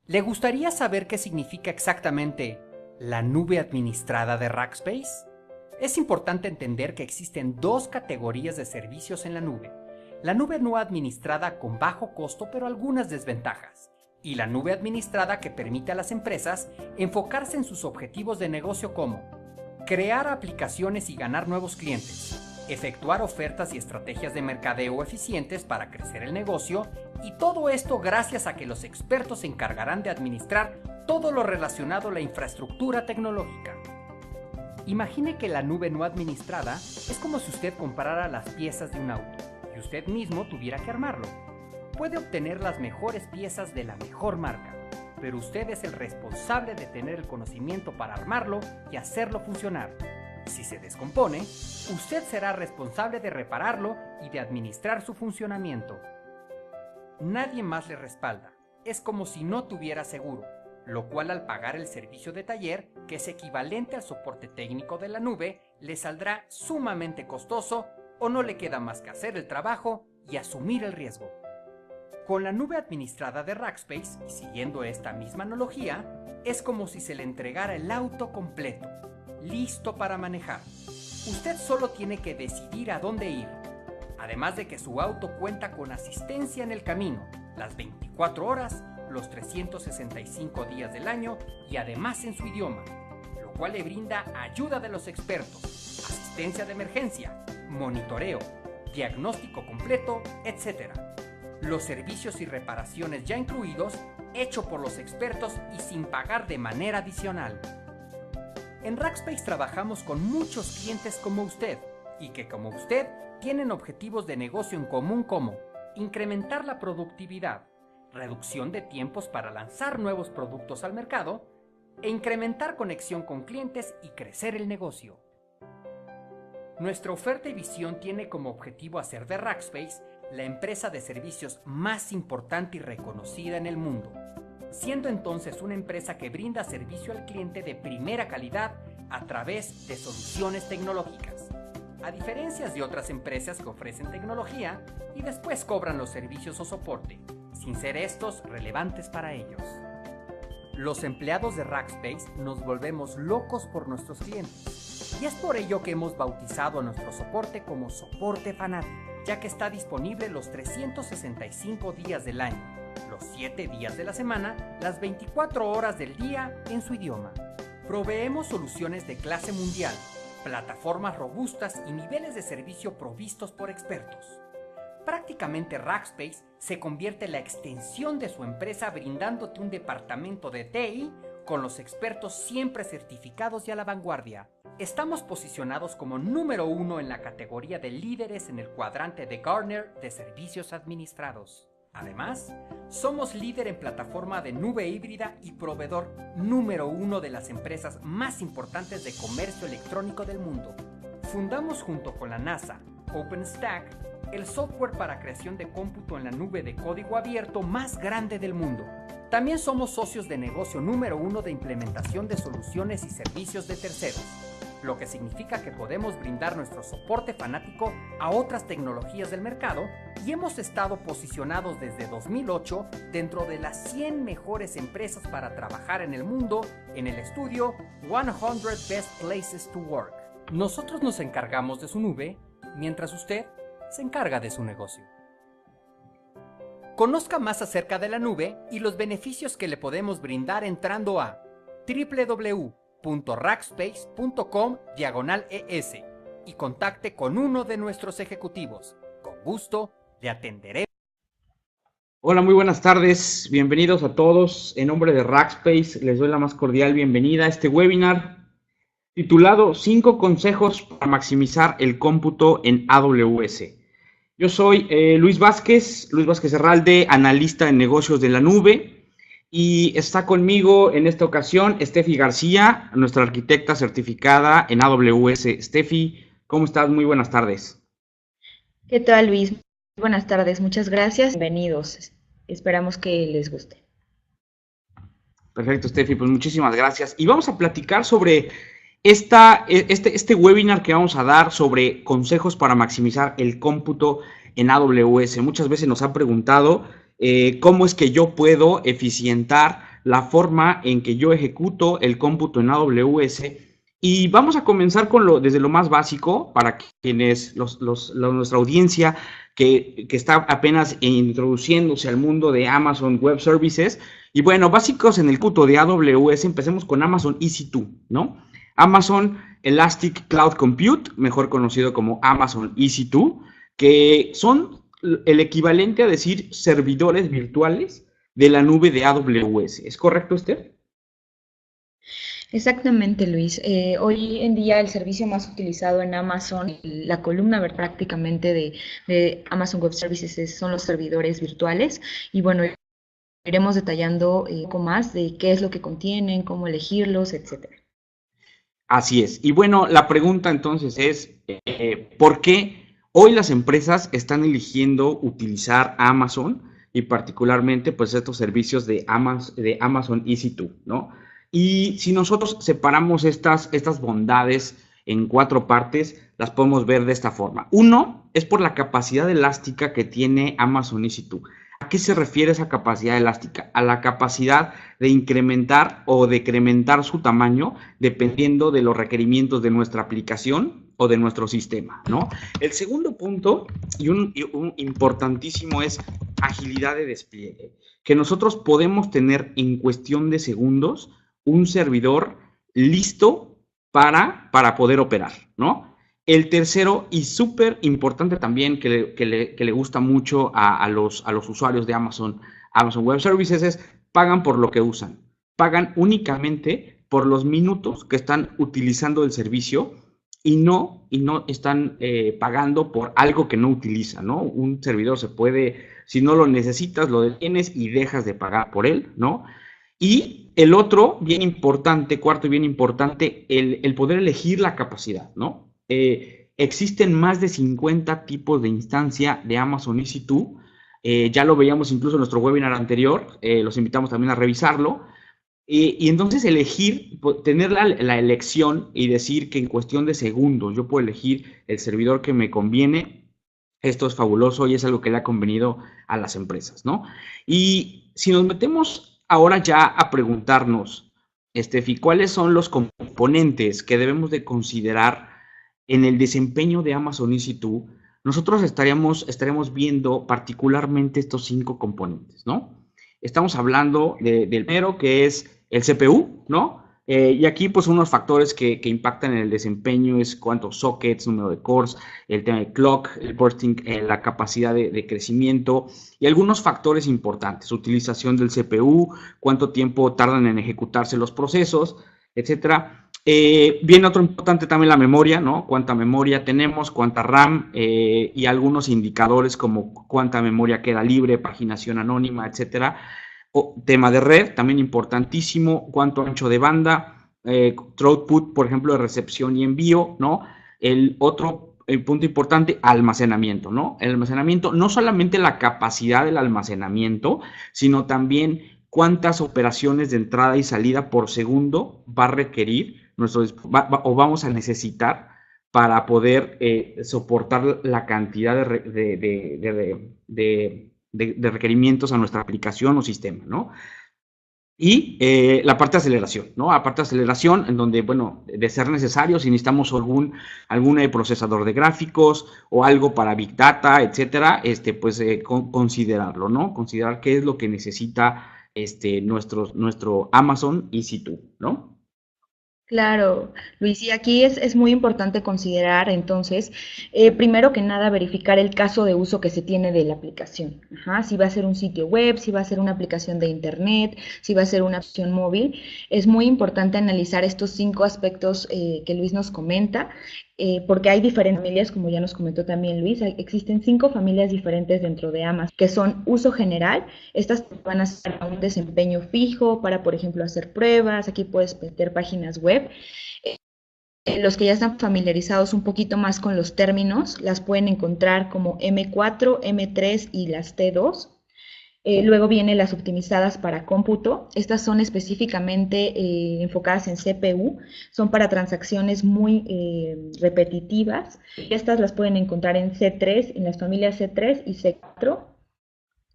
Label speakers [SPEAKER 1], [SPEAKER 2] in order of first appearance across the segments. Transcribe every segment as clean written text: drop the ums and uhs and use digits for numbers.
[SPEAKER 1] ¿Le gustaría saber qué significa exactamente la nube administrada de Rackspace? Es importante entender que existen dos categorías de servicios en la nube. La nube no administrada con bajo costo pero algunas desventajas, y la nube administrada que permite a las empresas enfocarse en sus objetivos de negocio como crear aplicaciones y ganar nuevos clientes, efectuar ofertas y estrategias de mercadeo eficientes para crecer el negocio, y todo esto gracias a que los expertos se encargarán de administrar todo lo relacionado a la infraestructura tecnológica. Imagine que la nube no administrada es como si usted comprara las piezas de un auto y usted mismo tuviera que armarlo. Puede obtener las mejores piezas de la mejor marca, pero usted es el responsable de tener el conocimiento para armarlo y hacerlo funcionar. Si se descompone, usted será responsable de repararlo y de administrar su funcionamiento. Nadie más le respalda. Es como si no tuviera seguro, lo cual al pagar el servicio de taller, que es equivalente al soporte técnico de la nube, le saldrá sumamente costoso o no le queda más que hacer el trabajo y asumir el riesgo. Con la nube administrada de Rackspace, y siguiendo esta misma analogía, es como si se le entregara el auto completo, listo para manejar. Usted solo tiene que decidir a dónde ir. Además de que su auto cuenta con asistencia en el camino, las 24 horas, los 365 días del año y además en su idioma, lo cual le brinda ayuda de los expertos, asistencia de emergencia, monitoreo, diagnóstico completo, etc. Los servicios y reparaciones ya incluidos, hecho por los expertos y sin pagar de manera adicional. En Rackspace trabajamos con muchos clientes como usted, y que como usted tienen objetivos de negocio en común como incrementar la productividad, reducción de tiempos para lanzar nuevos productos al mercado e incrementar conexión con clientes y crecer el negocio. Nuestra oferta y visión tiene como objetivo hacer de Rackspace la empresa de servicios más importante y reconocida en el mundo, siendo entonces una empresa que brinda servicio al cliente de primera calidad a través de soluciones tecnológicas, a diferencia de otras empresas que ofrecen tecnología y después cobran los servicios o soporte, sin ser estos relevantes para ellos. Los empleados de Rackspace nos volvemos locos por nuestros clientes, y es por ello que hemos bautizado a nuestro soporte como Soporte Fanático, ya que está disponible los 365 días del año, los 7 días de la semana, las 24 horas del día en su idioma. Proveemos soluciones de clase mundial, plataformas robustas y niveles de servicio provistos por expertos. Prácticamente Rackspace se convierte en la extensión de su empresa brindándote un departamento de TI con los expertos siempre certificados y a la vanguardia. Estamos posicionados como número 1 en la categoría de líderes en el cuadrante de Gartner de servicios administrados. Además, somos líder en plataforma de nube híbrida y proveedor número 1 de las empresas más importantes de comercio electrónico del mundo. Fundamos junto con la NASA, OpenStack, el software para creación de cómputo en la nube de código abierto más grande del mundo. También somos socios de negocio número 1 de implementación de soluciones y servicios de terceros, lo que significa que podemos brindar nuestro soporte fanático a otras tecnologías del mercado y hemos estado posicionados desde 2008 dentro de las 100 mejores empresas para trabajar en el mundo en el estudio 100 Best Places to Work. Nosotros nos encargamos de su nube, mientras usted se encarga de su negocio. Conozca más acerca de la nube y los beneficios que le podemos brindar entrando a www.rackspace.com/ES y contacte con uno de nuestros ejecutivos. Con gusto le atenderé.
[SPEAKER 2] Hola, muy buenas tardes. Bienvenidos a todos. En nombre de Rackspace les doy la más cordial bienvenida a este webinar titulado 5 consejos para maximizar el cómputo en AWS. Yo soy Luis Vázquez Herralde, analista en negocios de la nube, y está conmigo en esta ocasión Steffi García, nuestra arquitecta certificada en AWS. Steffi, ¿cómo estás? Muy buenas tardes.
[SPEAKER 3] ¿Qué tal, Luis? Buenas tardes, muchas gracias. Bienvenidos. Esperamos que les guste.
[SPEAKER 2] Perfecto, Steffi, pues muchísimas gracias. Y vamos a platicar sobre este webinar que vamos a dar sobre consejos para maximizar el cómputo en AWS. Muchas veces nos han preguntado cómo es que yo puedo eficientar la forma en que yo ejecuto el cómputo en AWS. Y vamos a comenzar con desde lo más básico para quienes, nuestra audiencia que está apenas introduciéndose al mundo de Amazon Web Services. Y bueno, básicos en el cómputo de AWS, empecemos con Amazon EC2, ¿no? Amazon Elastic Cloud Compute, mejor conocido como Amazon EC2, que son el equivalente a decir servidores virtuales de la nube de AWS. ¿Es correcto, Esther?
[SPEAKER 3] Exactamente, Luis. Hoy en día el servicio más utilizado en Amazon, la columna prácticamente de Amazon Web Services son los servidores virtuales. Y bueno, iremos detallando un poco más de qué es lo que contienen, cómo elegirlos, etcétera.
[SPEAKER 2] Así es. Y bueno, la pregunta entonces es, ¿por qué hoy las empresas están eligiendo utilizar Amazon y particularmente pues estos servicios de Amazon EC2, ¿no? Y si nosotros separamos estas bondades en 4 partes, las podemos ver de esta forma. Uno, es por la capacidad elástica que tiene Amazon EC2. ¿A qué se refiere esa capacidad elástica? A la capacidad de incrementar o decrementar su tamaño dependiendo de los requerimientos de nuestra aplicación o de nuestro sistema, ¿no? El segundo punto, y un importantísimo, es agilidad de despliegue, que nosotros podemos tener en cuestión de segundos un servidor listo para poder operar, ¿no? El tercero, y súper importante también, que le gusta mucho a los usuarios de Amazon Web Services, es pagan por lo que usan. Pagan únicamente por los minutos que están utilizando el servicio y no están pagando por algo que no utilizan, ¿no? Un servidor se puede, si no lo necesitas, lo detienes y dejas de pagar por él, ¿no? Y el otro, bien importante, cuarto y bien importante, el poder elegir la capacidad, ¿no? Existen más de 50 tipos de instancia de Amazon EC2. Ya lo veíamos incluso en nuestro webinar anterior. Los invitamos también a revisarlo. Y entonces elegir, tener la elección y decir que en cuestión de segundos yo puedo elegir el servidor que me conviene. Esto es fabuloso y es algo que le ha convenido a las empresas, ¿no? Y si nos metemos ahora ya a preguntarnos, Estefi, ¿cuáles son los componentes que debemos de considerar en el desempeño de Amazon EC2? Nosotros estaríamos viendo particularmente estos 5 componentes, ¿no? Estamos hablando del primero, que es el CPU, ¿no? Y aquí, pues, unos factores que impactan en el desempeño es cuántos sockets, número de cores, el tema de clock, el bursting, la capacidad de crecimiento y algunos factores importantes, utilización del CPU, cuánto tiempo tardan en ejecutarse los procesos, etcétera. Viene otro importante también, la memoria, ¿no? Cuánta memoria tenemos, cuánta RAM y algunos indicadores como cuánta memoria queda libre, paginación anónima, etcétera. Tema de red, también importantísimo, cuánto ancho de banda, throughput, por ejemplo, de recepción y envío, ¿no? El otro punto importante, almacenamiento, ¿no? El almacenamiento, no solamente la capacidad del almacenamiento, sino también cuántas operaciones de entrada y salida por segundo va a requerir o vamos a necesitar para poder soportar la cantidad de requerimientos a nuestra aplicación o sistema, ¿no? Y la parte de aceleración, ¿no? La parte de aceleración en donde, bueno, de ser necesario, si necesitamos algún procesador de gráficos o algo para Big Data, etcétera, pues considerarlo, ¿no? Considerar qué es lo que necesita nuestro Amazon EC2, ¿no?
[SPEAKER 3] Claro, Luis, y aquí es muy importante considerar entonces, primero que nada, verificar el caso de uso que se tiene de la aplicación. Ajá, si va a ser un sitio web, si va a ser una aplicación de internet, si va a ser una opción móvil. Es muy importante analizar estos 5 aspectos que Luis nos comenta, porque hay diferentes familias, como ya nos comentó también Luis, existen 5 familias diferentes dentro de Amazon, que son uso general. Estas van a ser un desempeño fijo para, por ejemplo, hacer pruebas. Aquí puedes meter páginas web. Los que ya están familiarizados un poquito más con los términos, las pueden encontrar como M4, M3 y las T2. Luego vienen las optimizadas para cómputo. Estas son específicamente enfocadas en CPU, son para transacciones muy repetitivas. Estas las pueden encontrar en C3, en las familias C3 y C4.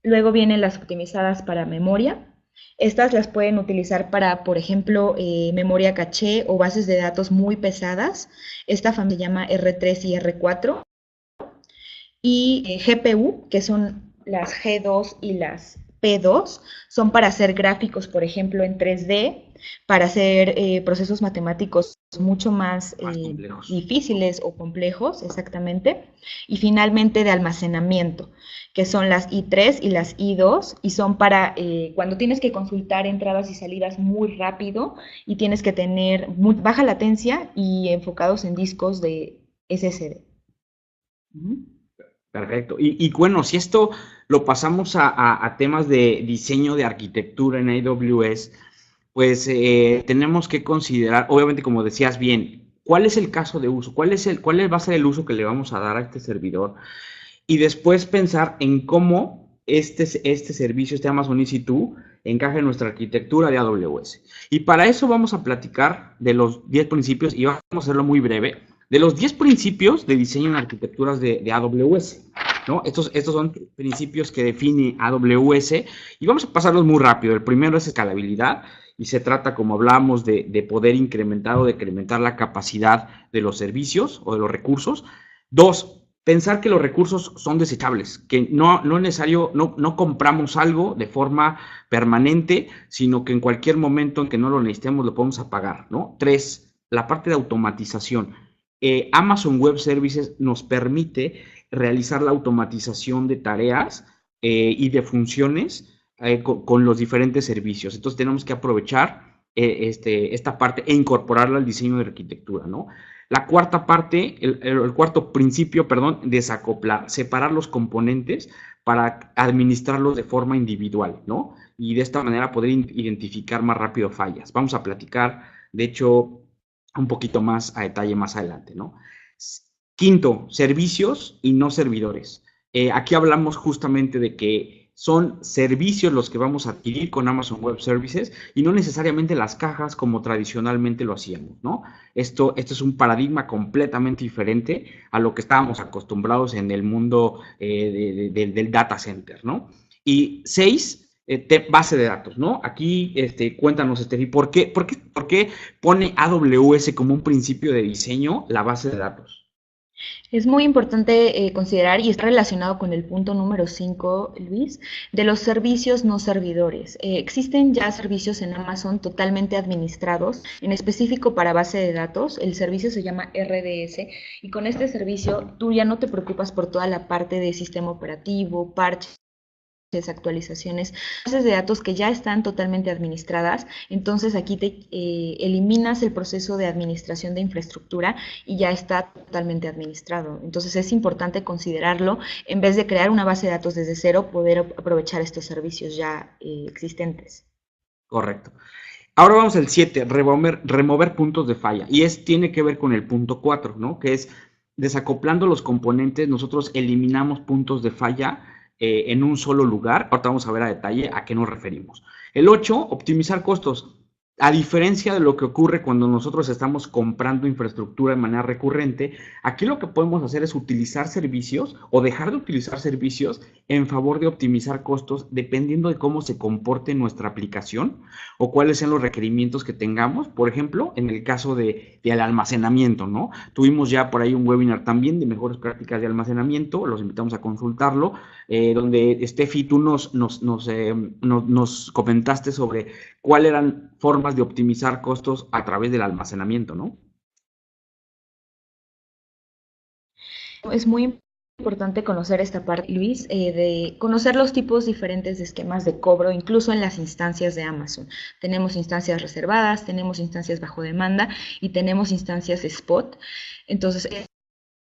[SPEAKER 3] Luego vienen las optimizadas para memoria. Estas las pueden utilizar para, por ejemplo, memoria caché o bases de datos muy pesadas. Esta familia se llama R3 y R4. Y GPU, que son las G2 y las P2, son para hacer gráficos, por ejemplo, en 3D, para hacer procesos matemáticos mucho más difíciles o complejos, exactamente. Y finalmente de almacenamiento, que son las I3 y las I2, y son para cuando tienes que consultar entradas y salidas muy rápido y tienes que tener baja latencia y enfocados en discos de SSD.
[SPEAKER 2] Perfecto. Y bueno, si esto lo pasamos a temas de diseño de arquitectura en AWS, pues tenemos que considerar, obviamente, como decías bien, cuál es el caso de uso, cuál va a ser el uso que le vamos a dar a este servidor, y después pensar en cómo este servicio, este Amazon EC2, encaja en nuestra arquitectura de AWS. Y para eso vamos a platicar de los 10 principios, y vamos a hacerlo muy breve, de los 10 principios de diseño en arquitecturas de AWS, ¿no? Estos son principios que define AWS, y vamos a pasarlos muy rápido. El primero es escalabilidad, y se trata, como hablábamos, de poder incrementar o decrementar la capacidad de los servicios o de los recursos. Dos, pensar que los recursos son desechables, que no es necesario, no compramos algo de forma permanente, sino que en cualquier momento en que no lo necesitemos lo podemos apagar, ¿no? Tres, la parte de automatización. Amazon Web Services nos permite realizar la automatización de tareas y de funciones con los diferentes servicios. Entonces tenemos que aprovechar esta parte e incorporarla al diseño de arquitectura, ¿no? La cuarta parte, el cuarto principio, perdón, desacoplar, separar los componentes para administrarlos de forma individual, ¿no? Y de esta manera poder identificar más rápido fallas. Vamos a platicar, de hecho, un poquito más a detalle más adelante, ¿no? Quinto, servicios y no servidores. Aquí hablamos justamente de que son servicios los que vamos a adquirir con Amazon Web Services y no necesariamente las cajas como tradicionalmente lo hacíamos, ¿no? Esto es un paradigma completamente diferente a lo que estábamos acostumbrados en el mundo del data center, ¿no? Y 6, base de datos, ¿no? Aquí cuéntanos, Estefi, ¿por qué pone AWS como un principio de diseño la base de datos?
[SPEAKER 3] Es muy importante considerar, y está relacionado con el punto número 5, Luis, de los servicios no servidores. Existen ya servicios en Amazon totalmente administrados, en específico para base de datos. El servicio se llama RDS, y con este servicio tú ya no te preocupas por toda la parte de sistema operativo, parches, actualizaciones, bases de datos que ya están totalmente administradas. Entonces aquí te eliminas el proceso de administración de infraestructura y ya está totalmente administrado. Entonces es importante considerarlo, en vez de crear una base de datos desde cero, poder aprovechar estos servicios ya existentes.
[SPEAKER 2] Correcto. Ahora vamos al 7, remover puntos de falla, y tiene que ver con el punto 4, ¿no? Que es desacoplando los componentes, nosotros eliminamos puntos de falla en un solo lugar. Ahorita vamos a ver a detalle a qué nos referimos. El 8, optimizar costos. A diferencia de lo que ocurre cuando nosotros estamos comprando infraestructura de manera recurrente, aquí lo que podemos hacer es utilizar servicios o dejar de utilizar servicios en favor de optimizar costos dependiendo de cómo se comporte nuestra aplicación o cuáles sean los requerimientos que tengamos. Por ejemplo, en el caso del almacenamiento, ¿no? Tuvimos ya por ahí un webinar también de mejores prácticas de almacenamiento, los invitamos a consultarlo, donde Estefi, tú nos comentaste sobre cuáles eran formas de optimizar costos a través del almacenamiento, ¿no?
[SPEAKER 3] Es muy importante conocer esta parte, Luis, de conocer los tipos diferentes de esquemas de cobro, incluso en las instancias de Amazon. Tenemos instancias reservadas, tenemos instancias bajo demanda y tenemos instancias spot. Entonces,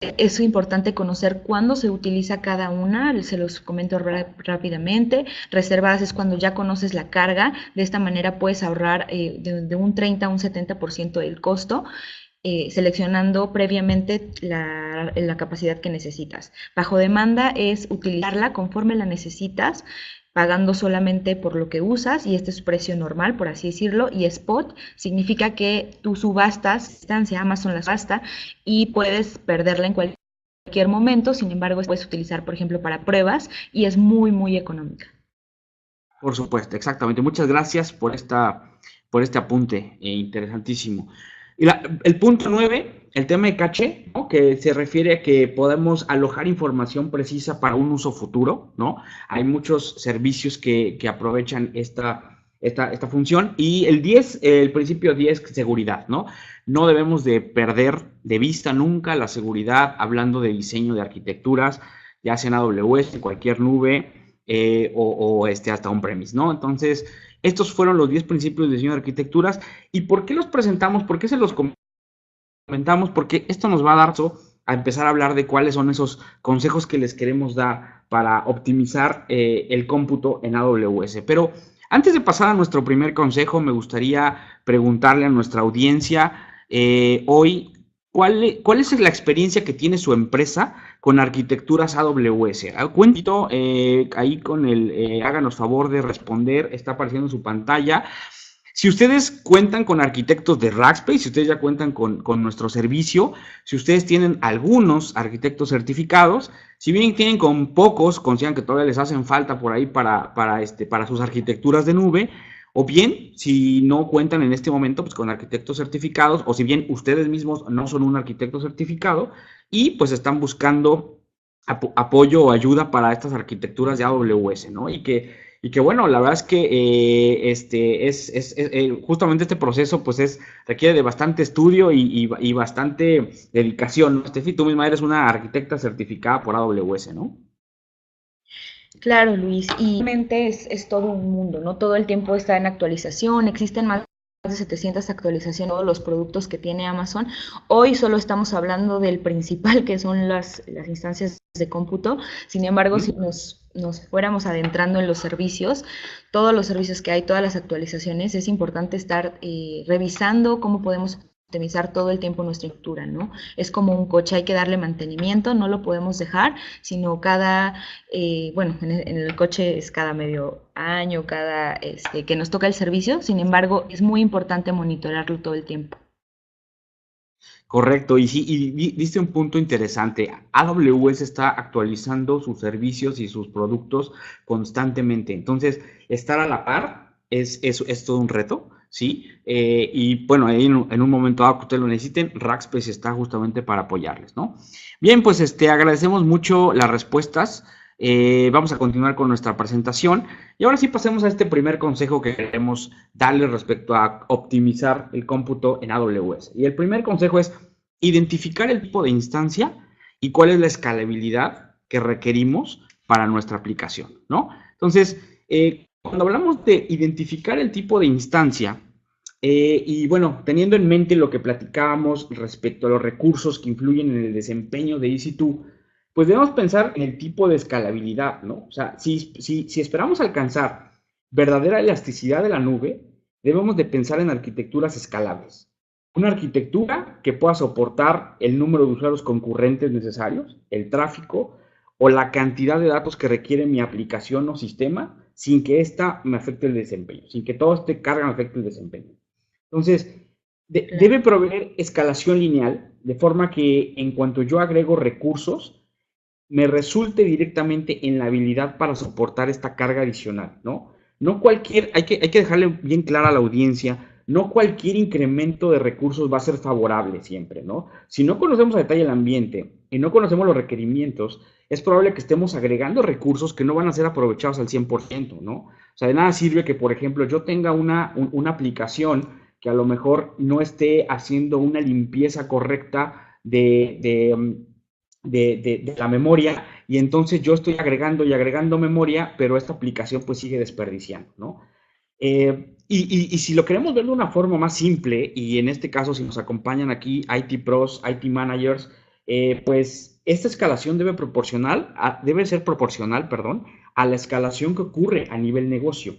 [SPEAKER 3] es importante conocer cuándo se utiliza cada una, se los comento rápidamente. Reservadas es cuando ya conoces la carga, de esta manera puedes ahorrar de un 30 a un 70% del costo, seleccionando previamente la capacidad que necesitas. Bajo demanda es utilizarla conforme la necesitas, pagando solamente por lo que usas, y este es precio normal, por así decirlo. Y spot significa que tú subastas, instancia Amazon la subasta, y puedes perderla en cualquier momento. Sin embargo, puedes utilizar, por ejemplo, para pruebas, y es muy, muy económica.
[SPEAKER 2] Por supuesto, exactamente. Muchas gracias por este apunte interesantísimo. Y el punto 9, el tema de caché, ¿no? Que se refiere a que podemos alojar información precisa para un uso futuro, ¿no? Hay muchos servicios que aprovechan esta función. Y el 10, el principio 10, seguridad, ¿no? No debemos de perder de vista nunca la seguridad, hablando de diseño de arquitecturas, ya sea en AWS, en cualquier nube, hasta on-premise, ¿no? Entonces, estos fueron los 10 principios de diseño de arquitecturas. ¿Y por qué los presentamos? ¿Por qué se los comentamos? Porque esto nos va a dar a empezar a hablar de cuáles son esos consejos que les queremos dar para optimizar el cómputo en AWS. Pero antes de pasar a nuestro primer consejo, me gustaría preguntarle a nuestra audiencia hoy, ¿cuál es la experiencia que tiene su empresa con arquitecturas AWS? Cuéntito ahí con háganos favor de responder, está apareciendo en su pantalla. Si ustedes cuentan con arquitectos de Rackspace, si ustedes ya cuentan con nuestro servicio, si ustedes tienen algunos arquitectos certificados, si bien tienen con pocos, consideran que todavía les hacen falta por ahí para sus arquitecturas de nube, o bien, si no cuentan en este momento pues, con arquitectos certificados, o si bien ustedes mismos no son un arquitecto certificado y pues están buscando apoyo o ayuda para estas arquitecturas de AWS, ¿no? Y que bueno, la verdad es que justamente este proceso pues requiere de bastante estudio y bastante dedicación, ¿no? Estefi, tú misma eres una arquitecta certificada por AWS, ¿no?
[SPEAKER 3] Claro, Luis, y realmente es todo un mundo, ¿no? Todo el tiempo está en actualización, existen más de 700 actualizaciones de todos los productos que tiene Amazon. Hoy solo estamos hablando del principal, que son las instancias de cómputo. Sin embargo, si nos fuéramos adentrando en los servicios, todos los servicios que hay, todas las actualizaciones, es importante estar revisando cómo podemos optimizar todo el tiempo nuestra estructura, ¿no? Es como un coche, hay que darle mantenimiento, no lo podemos dejar, sino en el coche es cada medio año, que nos toca el servicio, sin embargo, es muy importante monitorearlo todo el tiempo.
[SPEAKER 2] Correcto, y sí, diste un punto interesante. AWS está actualizando sus servicios y sus productos constantemente. Entonces, estar a la par es todo un reto, ¿sí? Y bueno, ahí en un momento dado que ustedes lo necesiten, Rackspace está justamente para apoyarles, ¿no? Bien, pues agradecemos mucho las respuestas. Vamos a continuar con nuestra presentación y ahora sí pasemos a este primer consejo que queremos darle respecto a optimizar el cómputo en AWS. Y el primer consejo es identificar el tipo de instancia y cuál es la escalabilidad que requerimos para nuestra aplicación, ¿no? Entonces, cuando hablamos de identificar el tipo de instancia, y bueno, teniendo en mente lo que platicábamos respecto a los recursos que influyen en el desempeño de EC2, pues debemos pensar en el tipo de escalabilidad, ¿no? O sea, si esperamos alcanzar verdadera elasticidad de la nube, debemos de pensar en arquitecturas escalables. Una arquitectura que pueda soportar el número de usuarios concurrentes necesarios, el tráfico o la cantidad de datos que requiere mi aplicación o sistema sin que ésta me afecte el desempeño, sin que todo este carga me afecte el desempeño. Entonces, debe proveer escalación lineal, de forma que en cuanto yo agrego recursos, me resulte directamente en la habilidad para soportar esta carga adicional, ¿no? Hay que dejarle bien clara a la audiencia, no cualquier incremento de recursos va a ser favorable siempre, ¿no? Si no conocemos a detalle el ambiente y no conocemos los requerimientos, es probable que estemos agregando recursos que no van a ser aprovechados al 100%, ¿no? O sea, de nada sirve que, por ejemplo, yo tenga una aplicación que a lo mejor no esté haciendo una limpieza correcta de la memoria y entonces yo estoy agregando y agregando memoria, pero esta aplicación pues sigue desperdiciando, ¿no? Y si lo queremos ver de una forma más simple, y en este caso si nos acompañan aquí IT Pros, IT Managers, pues esta escalación debe ser proporcional, a la escalación que ocurre a nivel negocio.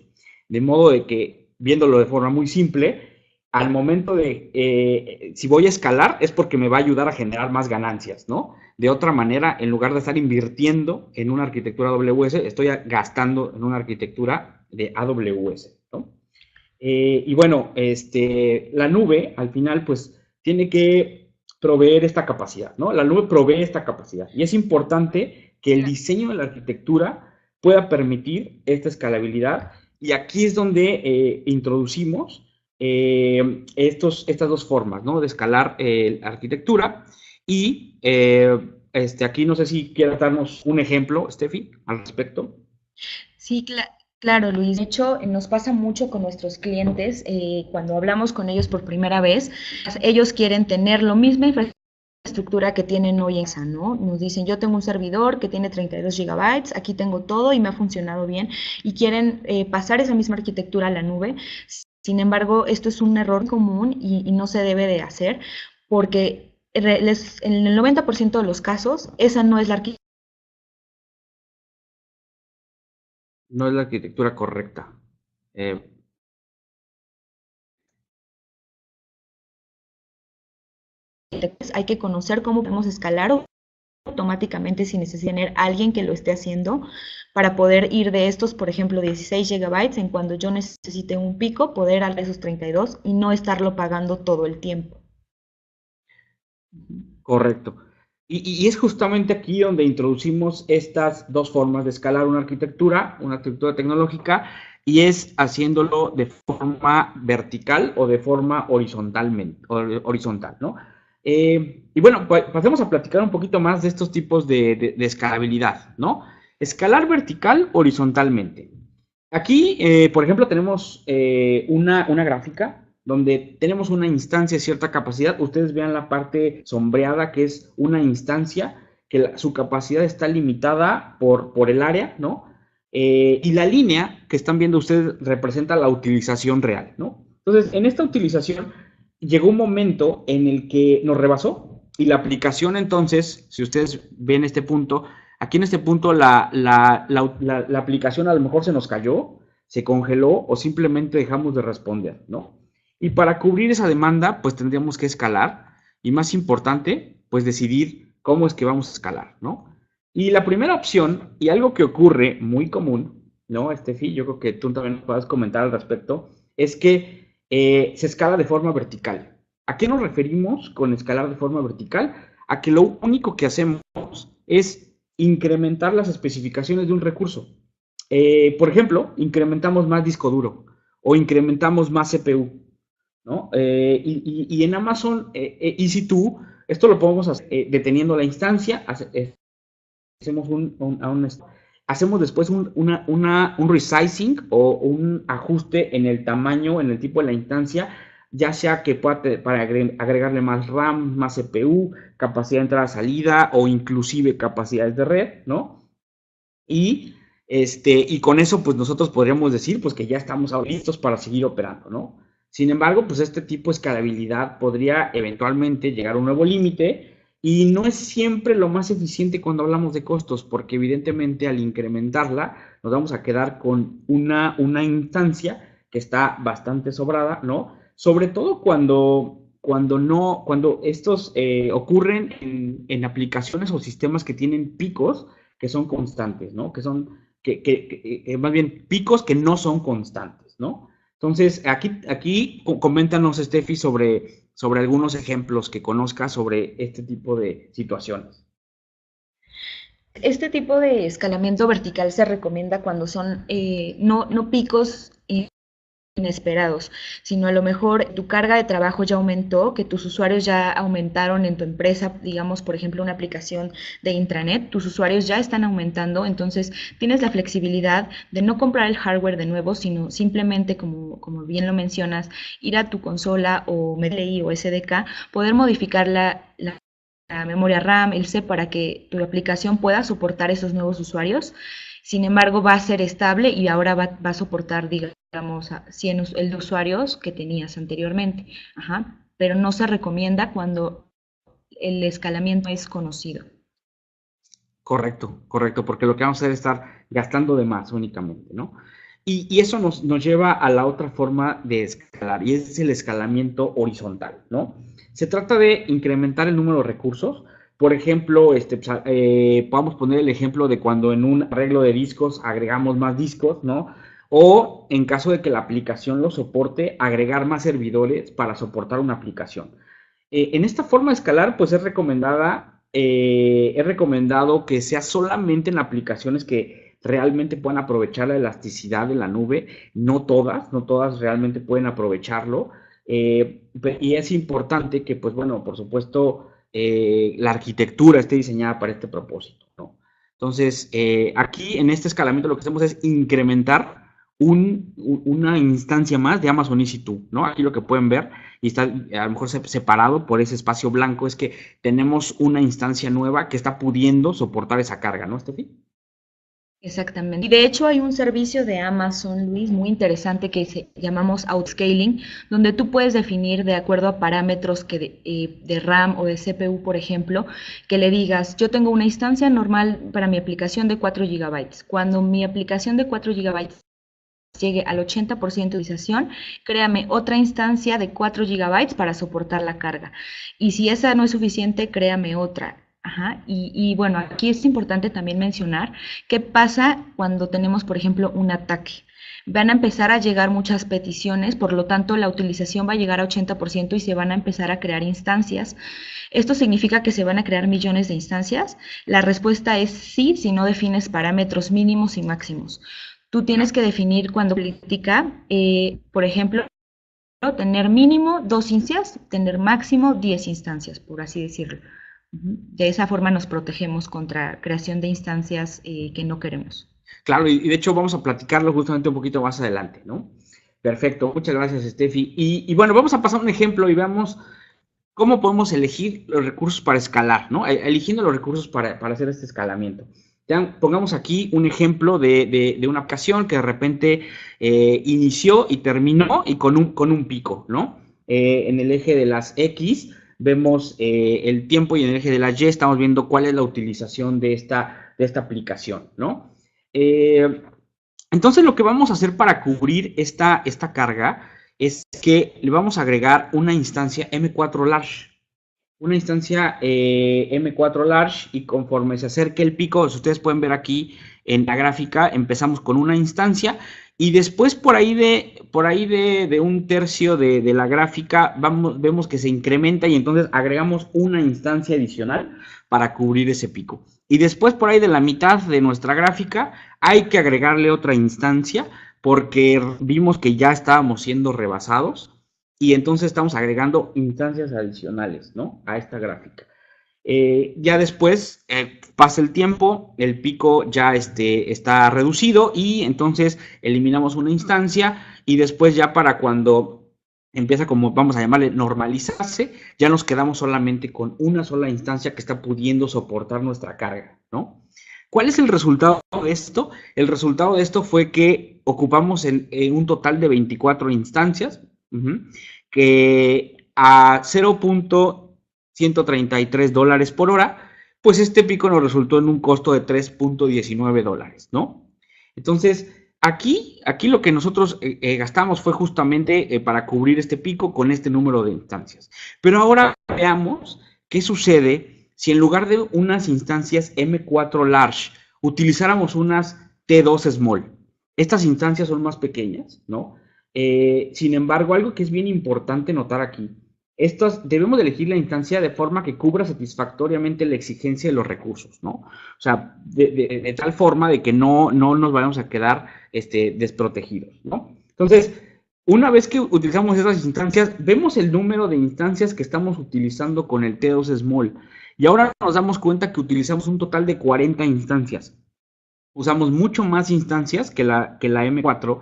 [SPEAKER 2] De modo de que, viéndolo de forma muy simple, al momento de, si voy a escalar es porque me va a ayudar a generar más ganancias, ¿no? De otra manera, en lugar de estar invirtiendo en una arquitectura AWS, estoy gastando en una arquitectura de AWS, ¿no? Y bueno, la nube, al final, pues, tiene que proveer esta capacidad, ¿no? La nube provee esta capacidad. Y es importante que el diseño de la arquitectura pueda permitir esta escalabilidad Y aquí es donde introducimos estas dos formas, ¿no? De escalar la arquitectura. Y aquí no sé si quieras darnos un ejemplo, Steffi, al respecto.
[SPEAKER 3] Sí, claro, Luis. De hecho, nos pasa mucho con nuestros clientes cuando hablamos con ellos por primera vez. Ellos quieren tener lo misma infraestructura que tienen hoy en casa, ¿no? Nos dicen, yo tengo un servidor que tiene 32 gigabytes, aquí tengo todo y me ha funcionado bien, y quieren pasar esa misma arquitectura a la nube. Sin embargo, esto es un error común y no se debe de hacer porque en el 90% de los casos esa no es la arquitectura
[SPEAKER 2] No es la arquitectura correcta. Eh,
[SPEAKER 3] hay que conocer cómo podemos escalar automáticamente sin necesidad de tener alguien que lo esté haciendo para poder ir de estos, por ejemplo, 16 gigabytes en cuando yo necesite un pico, poder a esos 32 y no estarlo pagando todo el tiempo.
[SPEAKER 2] Correcto. Y es justamente aquí donde introducimos estas dos formas de escalar una arquitectura tecnológica, y es haciéndolo de forma vertical o de forma horizontal, ¿no? Y bueno, pasemos a platicar un poquito más de estos tipos de escalabilidad, ¿no? Escalar vertical horizontalmente. Aquí, por ejemplo, tenemos una gráfica donde tenemos una instancia de cierta capacidad. Ustedes vean la parte sombreada, que es una instancia que su capacidad está limitada por el área, ¿no? Y la línea que están viendo ustedes representa la utilización real, ¿no? Entonces, en esta utilización llegó un momento en el que nos rebasó, y la aplicación entonces, si ustedes ven este punto, aquí en este punto la aplicación a lo mejor se nos cayó, se congeló o simplemente dejamos de responder, ¿no? Y para cubrir esa demanda, pues tendríamos que escalar y, más importante, pues decidir cómo es que vamos a escalar, ¿no? Y la primera opción, y algo que ocurre muy común, ¿no, Estefi? Yo creo que tú también puedas comentar al respecto, es que se escala de forma vertical. ¿A qué nos referimos con escalar de forma vertical? A que lo único que hacemos es incrementar las especificaciones de un recurso. Por ejemplo, incrementamos más disco duro o incrementamos más CPU, ¿no? Y en Amazon EC2, esto lo podemos hacer deteniendo la instancia, hacemos hacemos después un resizing o un ajuste en el tamaño, en el tipo de la instancia, ya sea que pueda para agregarle más RAM, más CPU, capacidad de entrada-salida o inclusive capacidades de red, ¿no? Y, y con eso, pues nosotros podríamos decir, pues que ya estamos listos para seguir operando, ¿no? Sin embargo, pues este tipo de escalabilidad podría eventualmente llegar a un nuevo límite, y no es siempre lo más eficiente cuando hablamos de costos, porque evidentemente al incrementarla nos vamos a quedar con una instancia que está bastante sobrada, ¿no? Sobre todo cuando estos ocurren en aplicaciones o sistemas que tienen picos que son constantes, ¿no? Más bien picos que no son constantes, ¿no? Entonces, aquí coméntanos, Steffi, sobre algunos ejemplos que conozcas sobre este tipo de situaciones.
[SPEAKER 3] Este tipo de escalamiento vertical se recomienda cuando son no picos inesperados, sino a lo mejor tu carga de trabajo ya aumentó, que tus usuarios ya aumentaron en tu empresa, digamos, por ejemplo, una aplicación de intranet, tus usuarios ya están aumentando, entonces tienes la flexibilidad de no comprar el hardware de nuevo, sino simplemente, como bien lo mencionas, ir a tu consola o MDI o SDK, poder modificar la memoria RAM, el C, para que tu aplicación pueda soportar esos nuevos usuarios. Sin embargo, va a ser estable y ahora va a soportar, digamos, a 100 el de usuarios que tenías anteriormente. Ajá. Pero no se recomienda cuando el escalamiento es conocido.
[SPEAKER 2] Correcto, correcto, porque lo que vamos a hacer es estar gastando de más únicamente, ¿no? Y eso nos lleva a la otra forma de escalar, y es el escalamiento horizontal, ¿no? Se trata de incrementar el número de recursos. Por ejemplo, podemos poner el ejemplo de cuando en un arreglo de discos agregamos más discos, ¿no? O en caso de que la aplicación lo soporte, agregar más servidores para soportar una aplicación. En esta forma de escalar, pues es recomendado que sea solamente en aplicaciones que realmente puedan aprovechar la elasticidad de la nube. No todas realmente pueden aprovecharlo. Y es importante que, pues bueno, por supuesto, la arquitectura esté diseñada para este propósito, ¿no? Entonces, aquí en este escalamiento lo que hacemos es incrementar una instancia más de Amazon EC2, ¿no? Aquí lo que pueden ver, y está a lo mejor separado por ese espacio blanco, es que tenemos una instancia nueva que está pudiendo soportar esa carga, ¿no, Steffi?
[SPEAKER 3] Exactamente. Y de hecho hay un servicio de Amazon, Luis, muy interesante que llamamos Outscaling, donde tú puedes definir de acuerdo a parámetros de RAM o de CPU, por ejemplo, que le digas, yo tengo una instancia normal para mi aplicación de 4 gigabytes. Cuando mi aplicación de 4 gigabytes llegue al 80% de utilización, créame otra instancia de 4 gigabytes para soportar la carga. Y si esa no es suficiente, créame otra. Ajá. Y bueno, aquí es importante también mencionar qué pasa cuando tenemos, por ejemplo, un ataque. Van a empezar a llegar muchas peticiones, por lo tanto la utilización va a llegar a 80% y se van a empezar a crear instancias. ¿Esto significa que se van a crear millones de instancias? La respuesta es sí, si no defines parámetros mínimos y máximos. Tú tienes que definir cuando política, por ejemplo, tener mínimo 2 instancias, tener máximo 10 instancias, por así decirlo. De esa forma nos protegemos contra creación de instancias que no queremos.
[SPEAKER 2] Claro, y de hecho vamos a platicarlo justamente un poquito más adelante, ¿no? Perfecto, muchas gracias, Steffi. Y bueno, vamos a pasar un ejemplo y veamos cómo podemos elegir los recursos para escalar, ¿no? Eligiendo los recursos para hacer este escalamiento. Ya, pongamos aquí un ejemplo de una aplicación que de repente inició y terminó y con un pico, ¿no? En el eje de las X vemos el tiempo y en el eje de las Y estamos viendo cuál es la utilización de esta aplicación, ¿no? Entonces lo que vamos a hacer para cubrir esta carga es que le vamos a agregar una instancia M4 Large. Una instancia M4 Large y conforme se acerque el pico, si ustedes pueden ver aquí en la gráfica, empezamos con una instancia y después por ahí de un tercio de la gráfica vemos que se incrementa y entonces agregamos una instancia adicional para cubrir ese pico. Y después por ahí de la mitad de nuestra gráfica hay que agregarle otra instancia porque vimos que ya estábamos siendo rebasados y entonces estamos agregando instancias adicionales, ¿no? A esta gráfica. Ya después pasa el tiempo, el pico ya está reducido y entonces eliminamos una instancia y después ya para cuando empieza, como vamos a llamarle, normalizarse, ya nos quedamos solamente con una sola instancia que está pudiendo soportar nuestra carga, ¿no? ¿Cuál es el resultado de esto? El resultado de esto fue que ocupamos en un total de 24 instancias, que a 0.133 dólares por hora, pues este pico nos resultó en un costo de 3.19 dólares, ¿no? Entonces, aquí lo que nosotros gastamos fue justamente para cubrir este pico con este número de instancias. Pero ahora veamos qué sucede si en lugar de unas instancias M4 Large utilizáramos unas T2 Small. Estas instancias son más pequeñas, ¿no? Sin embargo, algo que es bien importante notar aquí, debemos de elegir la instancia de forma que cubra satisfactoriamente la exigencia de los recursos, ¿no? O sea, de tal forma de que no nos vayamos a quedar desprotegidos, ¿no? Entonces, una vez que utilizamos esas instancias, vemos el número de instancias que estamos utilizando con el T2 Small. Y ahora nos damos cuenta que utilizamos un total de 40 instancias. Usamos mucho más instancias que la M4,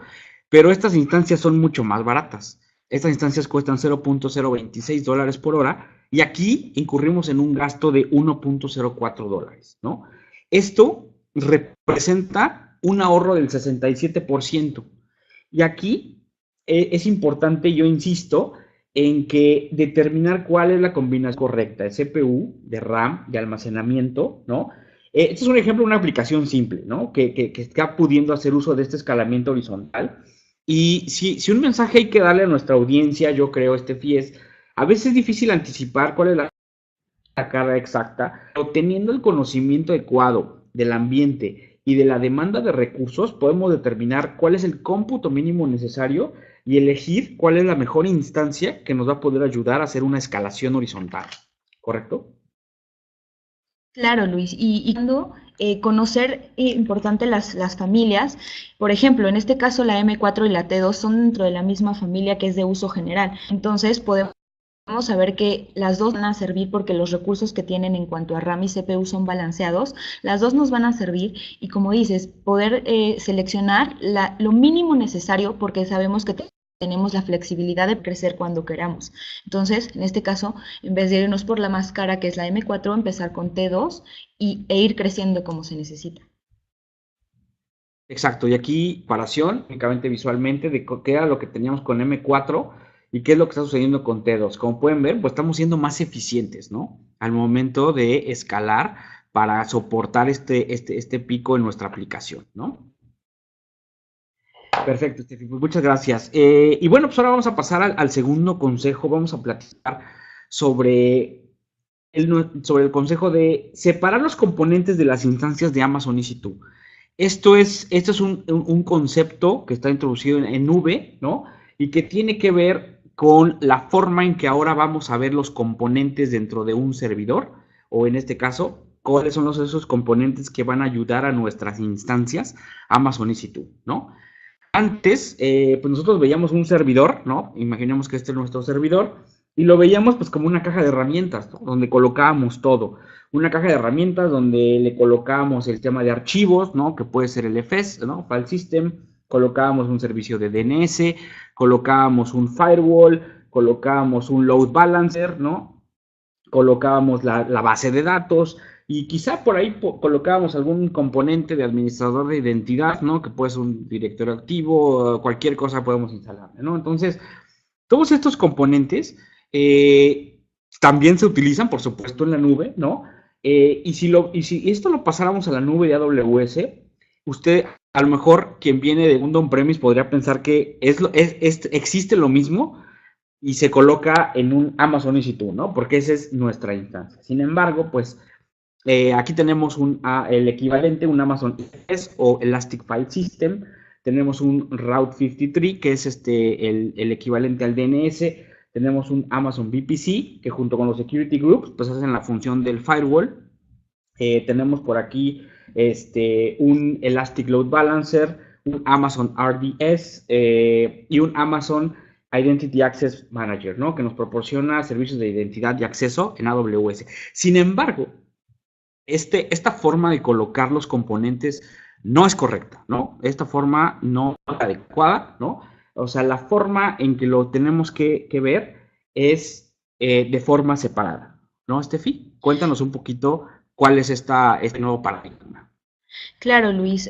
[SPEAKER 2] pero estas instancias son mucho más baratas. Estas instancias cuestan 0.026 dólares por hora y aquí incurrimos en un gasto de 1.04 dólares, ¿no? Esto representa un ahorro del 67%. Y aquí es importante, yo insisto, en que determinar cuál es la combinación correcta de CPU, de RAM, de almacenamiento, ¿no? Este es un ejemplo de una aplicación simple, ¿no? Que está pudiendo hacer uso de este escalamiento horizontal. Y si un mensaje hay que darle a nuestra audiencia, yo creo, Steffi, es a veces es difícil anticipar cuál es la carga exacta, pero teniendo el conocimiento adecuado del ambiente y de la demanda de recursos, podemos determinar cuál es el cómputo mínimo necesario y elegir cuál es la mejor instancia que nos va a poder ayudar a hacer una escalación horizontal, ¿correcto?
[SPEAKER 3] Claro, Luis. Y cuando conocer, importante las familias. Por ejemplo, en este caso la M4 y la T2 son dentro de la misma familia que es de uso general. Entonces podemos saber que las dos van a servir porque los recursos que tienen en cuanto a RAM y CPU son balanceados. Las dos nos van a servir y, como dices, poder seleccionar lo mínimo necesario, porque sabemos que tenemos la flexibilidad de crecer cuando queramos. Entonces, en este caso, en vez de irnos por la más cara, que es la M4, empezar con T2 e ir creciendo como se necesita.
[SPEAKER 2] Exacto, y aquí comparación únicamente visualmente de qué era lo que teníamos con M4 y qué es lo que está sucediendo con T2. Como pueden ver, pues estamos siendo más eficientes, ¿no? Al momento de escalar para soportar este pico en nuestra aplicación, ¿no? Perfecto, Steffi, pues muchas gracias. Y bueno, pues ahora vamos a pasar al segundo consejo. Vamos a platicar sobre el consejo de separar los componentes de las instancias de Amazon EC2. Esto es un concepto que está introducido en nube, ¿no? Y que tiene que ver con la forma en que ahora vamos a ver los componentes dentro de un servidor, o en este caso, cuáles son esos componentes que van a ayudar a nuestras instancias Amazon EC2, ¿no? Antes, pues nosotros veíamos un servidor, ¿no? Imaginemos que este es nuestro servidor, y lo veíamos pues como una caja de herramientas, ¿no? Donde colocábamos todo. Una caja de herramientas donde le colocábamos el tema de archivos, ¿no? Que puede ser el FS, ¿no? File System, colocábamos un servicio de DNS, colocábamos un firewall, colocábamos un load balancer, ¿no? Colocábamos la base de datos, y quizá por ahí colocábamos algún componente de administrador de identidad, ¿no? Que puede ser un directorio activo, cualquier cosa podemos instalar, ¿no? Entonces, todos estos componentes también se utilizan, por supuesto, en la nube, ¿no? Y si esto lo pasáramos a la nube de AWS, usted, a lo mejor, quien viene de un on-premise podría pensar que existe lo mismo y se coloca en un Amazon EC2, ¿no? Porque esa es nuestra instancia. Sin embargo, pues aquí tenemos el equivalente, un Amazon ES o Elastic File System. Tenemos un Route 53, que es el equivalente al DNS. Tenemos un Amazon VPC, que junto con los Security Groups, pues hacen la función del firewall. Tenemos por aquí un Elastic Load Balancer, un Amazon RDS y un Amazon Identity Access Manager, ¿no? Que nos proporciona servicios de identidad y acceso en AWS. Sin embargo, esta forma de colocar los componentes no es correcta, ¿no? Esta forma no es adecuada, ¿no? O sea, la forma en que lo tenemos que ver es de forma separada, ¿no, Steffi? Cuéntanos un poquito cuál es este nuevo paradigma.
[SPEAKER 3] Claro, Luis.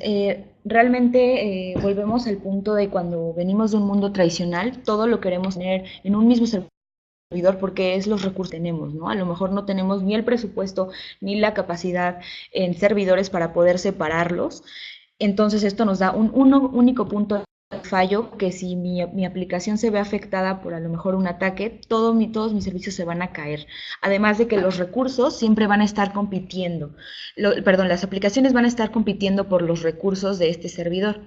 [SPEAKER 3] Realmente volvemos al punto de cuando venimos de un mundo tradicional, todo lo queremos tener en un mismo servidor porque es los recursos que tenemos, ¿no? A lo mejor no tenemos ni el presupuesto ni la capacidad en servidores para poder separarlos. Entonces esto nos da un único punto de fallo, que si mi aplicación se ve afectada por a lo mejor un ataque, todos mis servicios se van a caer. Además de que los recursos siempre van a estar compitiendo. Las aplicaciones van a estar compitiendo por los recursos de este servidor.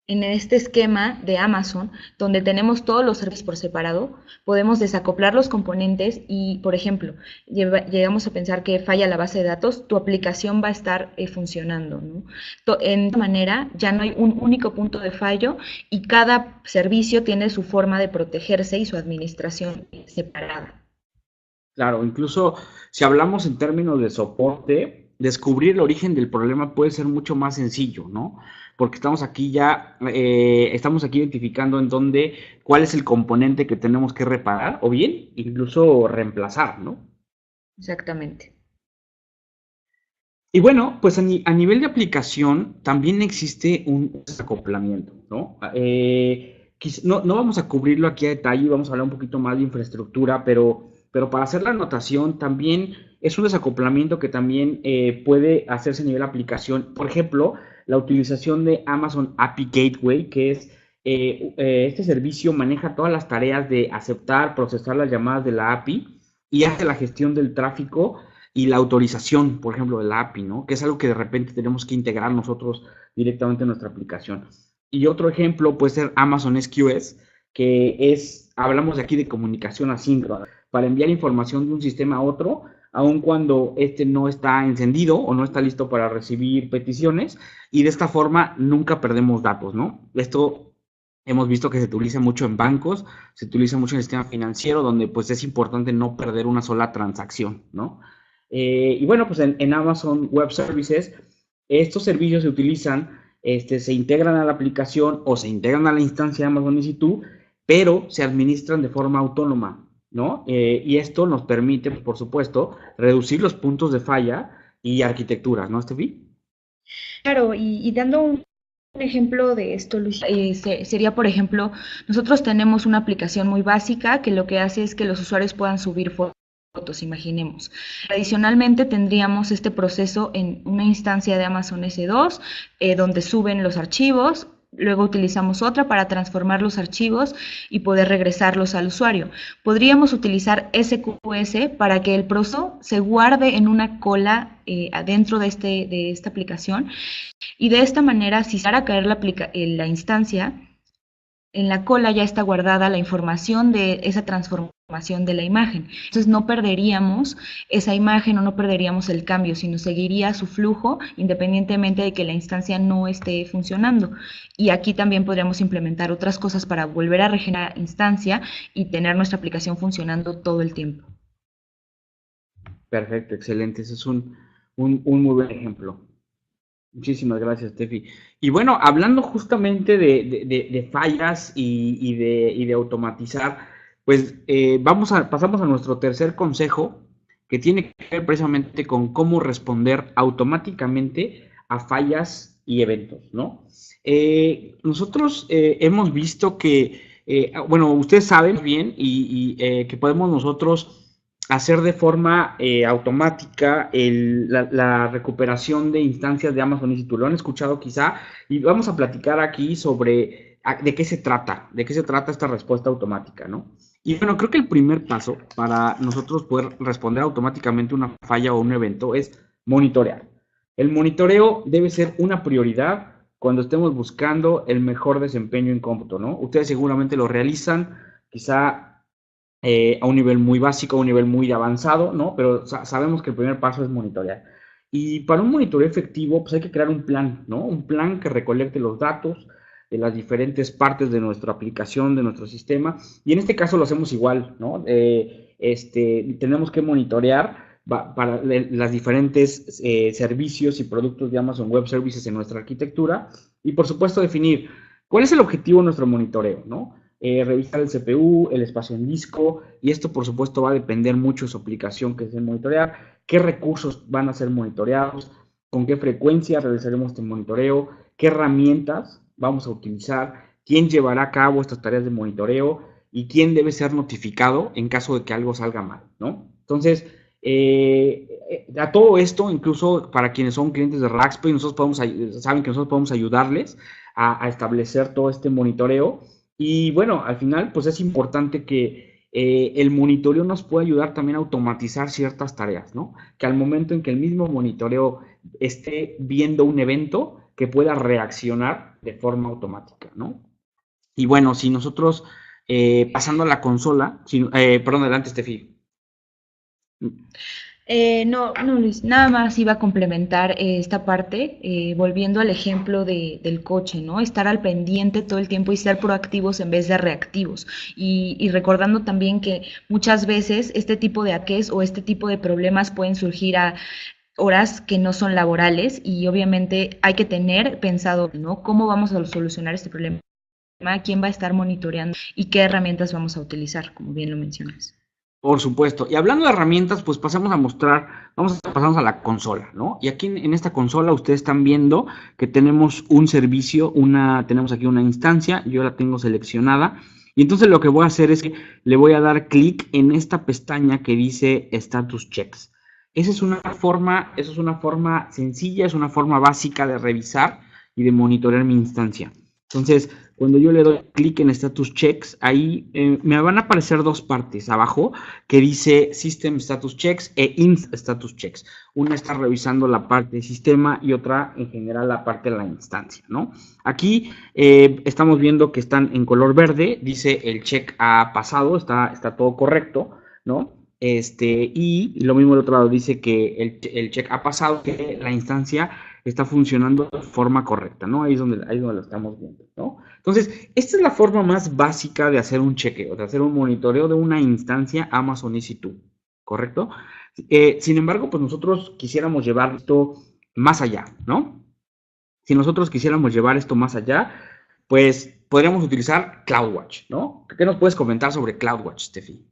[SPEAKER 3] En este esquema de Amazon, donde tenemos todos los servicios por separado, podemos desacoplar los componentes y, por ejemplo, llegamos a pensar que falla la base de datos, tu aplicación va a estar funcionando, ¿no? En esta manera ya no hay un único punto de fallo y cada servicio tiene su forma de protegerse y su administración separada.
[SPEAKER 2] Claro, incluso si hablamos en términos de soporte, descubrir el origen del problema puede ser mucho más sencillo, ¿no? Porque estamos aquí identificando cuál es el componente que tenemos que reparar o bien incluso reemplazar, ¿no?
[SPEAKER 3] Exactamente.
[SPEAKER 2] Y bueno, pues a nivel de aplicación también existe un desacoplamiento, ¿no? No vamos a cubrirlo aquí a detalle, vamos a hablar un poquito más de infraestructura, pero para hacer la anotación también es un desacoplamiento que también puede hacerse a nivel aplicación. Por ejemplo, la utilización de Amazon API Gateway, que es este servicio maneja todas las tareas de aceptar, procesar las llamadas de la API y hace la gestión del tráfico y la autorización, por ejemplo, de la API, ¿no? Que es algo que de repente tenemos que integrar nosotros directamente en nuestra aplicación. Y otro ejemplo puede ser Amazon SQS, hablamos de aquí de comunicación asíncrona, para enviar información de un sistema a otro, aun cuando este no está encendido o no está listo para recibir peticiones, y de esta forma nunca perdemos datos, ¿no? Esto hemos visto que se utiliza mucho en bancos, se utiliza mucho en el sistema financiero, donde pues es importante no perder una sola transacción, ¿no? Y bueno, pues en Amazon Web Services, estos servicios se utilizan, se integran a la aplicación o se integran a la instancia de Amazon EC2, pero se administran de forma autónoma, ¿no? Y esto nos permite, por supuesto, reducir los puntos de falla y arquitecturas, ¿no, Estefi?
[SPEAKER 3] Claro, y dando un ejemplo de esto, Luis, sería, por ejemplo, nosotros tenemos una aplicación muy básica que lo que hace es que los usuarios puedan subir fotos, imaginemos. Tradicionalmente tendríamos este proceso en una instancia de Amazon S2, donde suben los archivos. Luego utilizamos otra para transformar los archivos y poder regresarlos al usuario. Podríamos utilizar SQS para que el proceso se guarde en una cola adentro de esta aplicación, y de esta manera, si se a caer la instancia, en la cola ya está guardada la información de esa transformación de la imagen. Entonces no perderíamos esa imagen o no perderíamos el cambio, sino seguiría su flujo independientemente de que la instancia no esté funcionando. Y aquí también podríamos implementar otras cosas para volver a regenerar instancia y tener nuestra aplicación funcionando todo el tiempo.
[SPEAKER 2] Perfecto, excelente. Ese es un muy buen ejemplo. Muchísimas gracias, Tefi. Y bueno, hablando justamente de fallas y de automatizar, pues pasamos a nuestro tercer consejo, que tiene que ver precisamente con cómo responder automáticamente a fallas y eventos, ¿no? Nosotros hemos visto que, bueno, ustedes saben bien que podemos nosotros hacer de forma automática la recuperación de instancias de Amazon EC2. Lo han escuchado quizá, y vamos a platicar aquí sobre de qué se trata esta respuesta automática, ¿no? Y bueno, creo que el primer paso para nosotros poder responder automáticamente una falla o un evento es monitorear. El monitoreo debe ser una prioridad cuando estemos buscando el mejor desempeño en cómputo, ¿no? Ustedes seguramente lo realizan, quizá a un nivel muy básico, a un nivel muy avanzado, ¿no? Pero sabemos que el primer paso es monitorear. Y para un monitoreo efectivo, pues hay que crear un plan, ¿no? Un plan que recolecte los datos de las diferentes partes de nuestra aplicación, de nuestro sistema. Y en este caso lo hacemos igual, ¿no? Tenemos que monitorear para las diferentes servicios y productos de Amazon Web Services en nuestra arquitectura. Y por supuesto definir cuál es el objetivo de nuestro monitoreo, ¿no? Revisar el CPU, el espacio en disco, y esto por supuesto va a depender mucho de su aplicación que deseen monitorear, qué recursos van a ser monitoreados, con qué frecuencia realizaremos este monitoreo, qué herramientas vamos a utilizar, quién llevará a cabo estas tareas de monitoreo y quién debe ser notificado en caso de que algo salga mal, ¿no? Entonces, a todo esto, incluso para quienes son clientes de Rackspace, saben que nosotros podemos ayudarles a establecer todo este monitoreo. Y bueno, al final, pues es importante que el monitoreo nos pueda ayudar también a automatizar ciertas tareas, ¿no? Que al momento en que el mismo monitoreo esté viendo un evento, que pueda reaccionar de forma automática, ¿no? Y bueno, si nosotros, pasando a la consola, perdón, adelante, Estefi.
[SPEAKER 3] No, Luis, nada más iba a complementar esta parte, volviendo al ejemplo del coche, ¿no? Estar al pendiente todo el tiempo y ser proactivos en vez de reactivos. Y recordando también que muchas veces este tipo de aqués o este tipo de problemas pueden surgir a horas que no son laborales, y obviamente hay que tener pensado, ¿no? ¿Cómo vamos a solucionar este problema? ¿Quién va a estar monitoreando y qué herramientas vamos a utilizar, como bien lo mencionas?
[SPEAKER 2] Por supuesto. Y hablando de herramientas, pues pasamos a la consola, ¿no? Y aquí en esta consola ustedes están viendo que tenemos un servicio, tenemos aquí una instancia, yo la tengo seleccionada. Y entonces lo que voy a hacer es que le voy a dar clic en esta pestaña que dice Status Checks. Esa es una forma sencilla, es una forma básica de revisar y de monitorear mi instancia. Entonces, cuando yo le doy clic en Status Checks, ahí me van a aparecer dos partes abajo que dice System Status Checks e Inst Status Checks. Una está revisando la parte de sistema y otra en general la parte de la instancia, ¿no? Aquí estamos viendo que están en color verde, dice el check ha pasado, está todo correcto, ¿no? Y lo mismo el otro lado dice que el check ha pasado, que la instancia está funcionando de forma correcta, ¿no? Ahí es donde lo estamos viendo, ¿no? Entonces, esta es la forma más básica de hacer un chequeo, de hacer un monitoreo de una instancia Amazon EC2, ¿correcto? Sin embargo, pues nosotros quisiéramos llevar esto más allá, ¿no? Si nosotros quisiéramos llevar esto más allá, pues podríamos utilizar CloudWatch, ¿no? ¿Qué nos puedes comentar sobre CloudWatch, Steffi?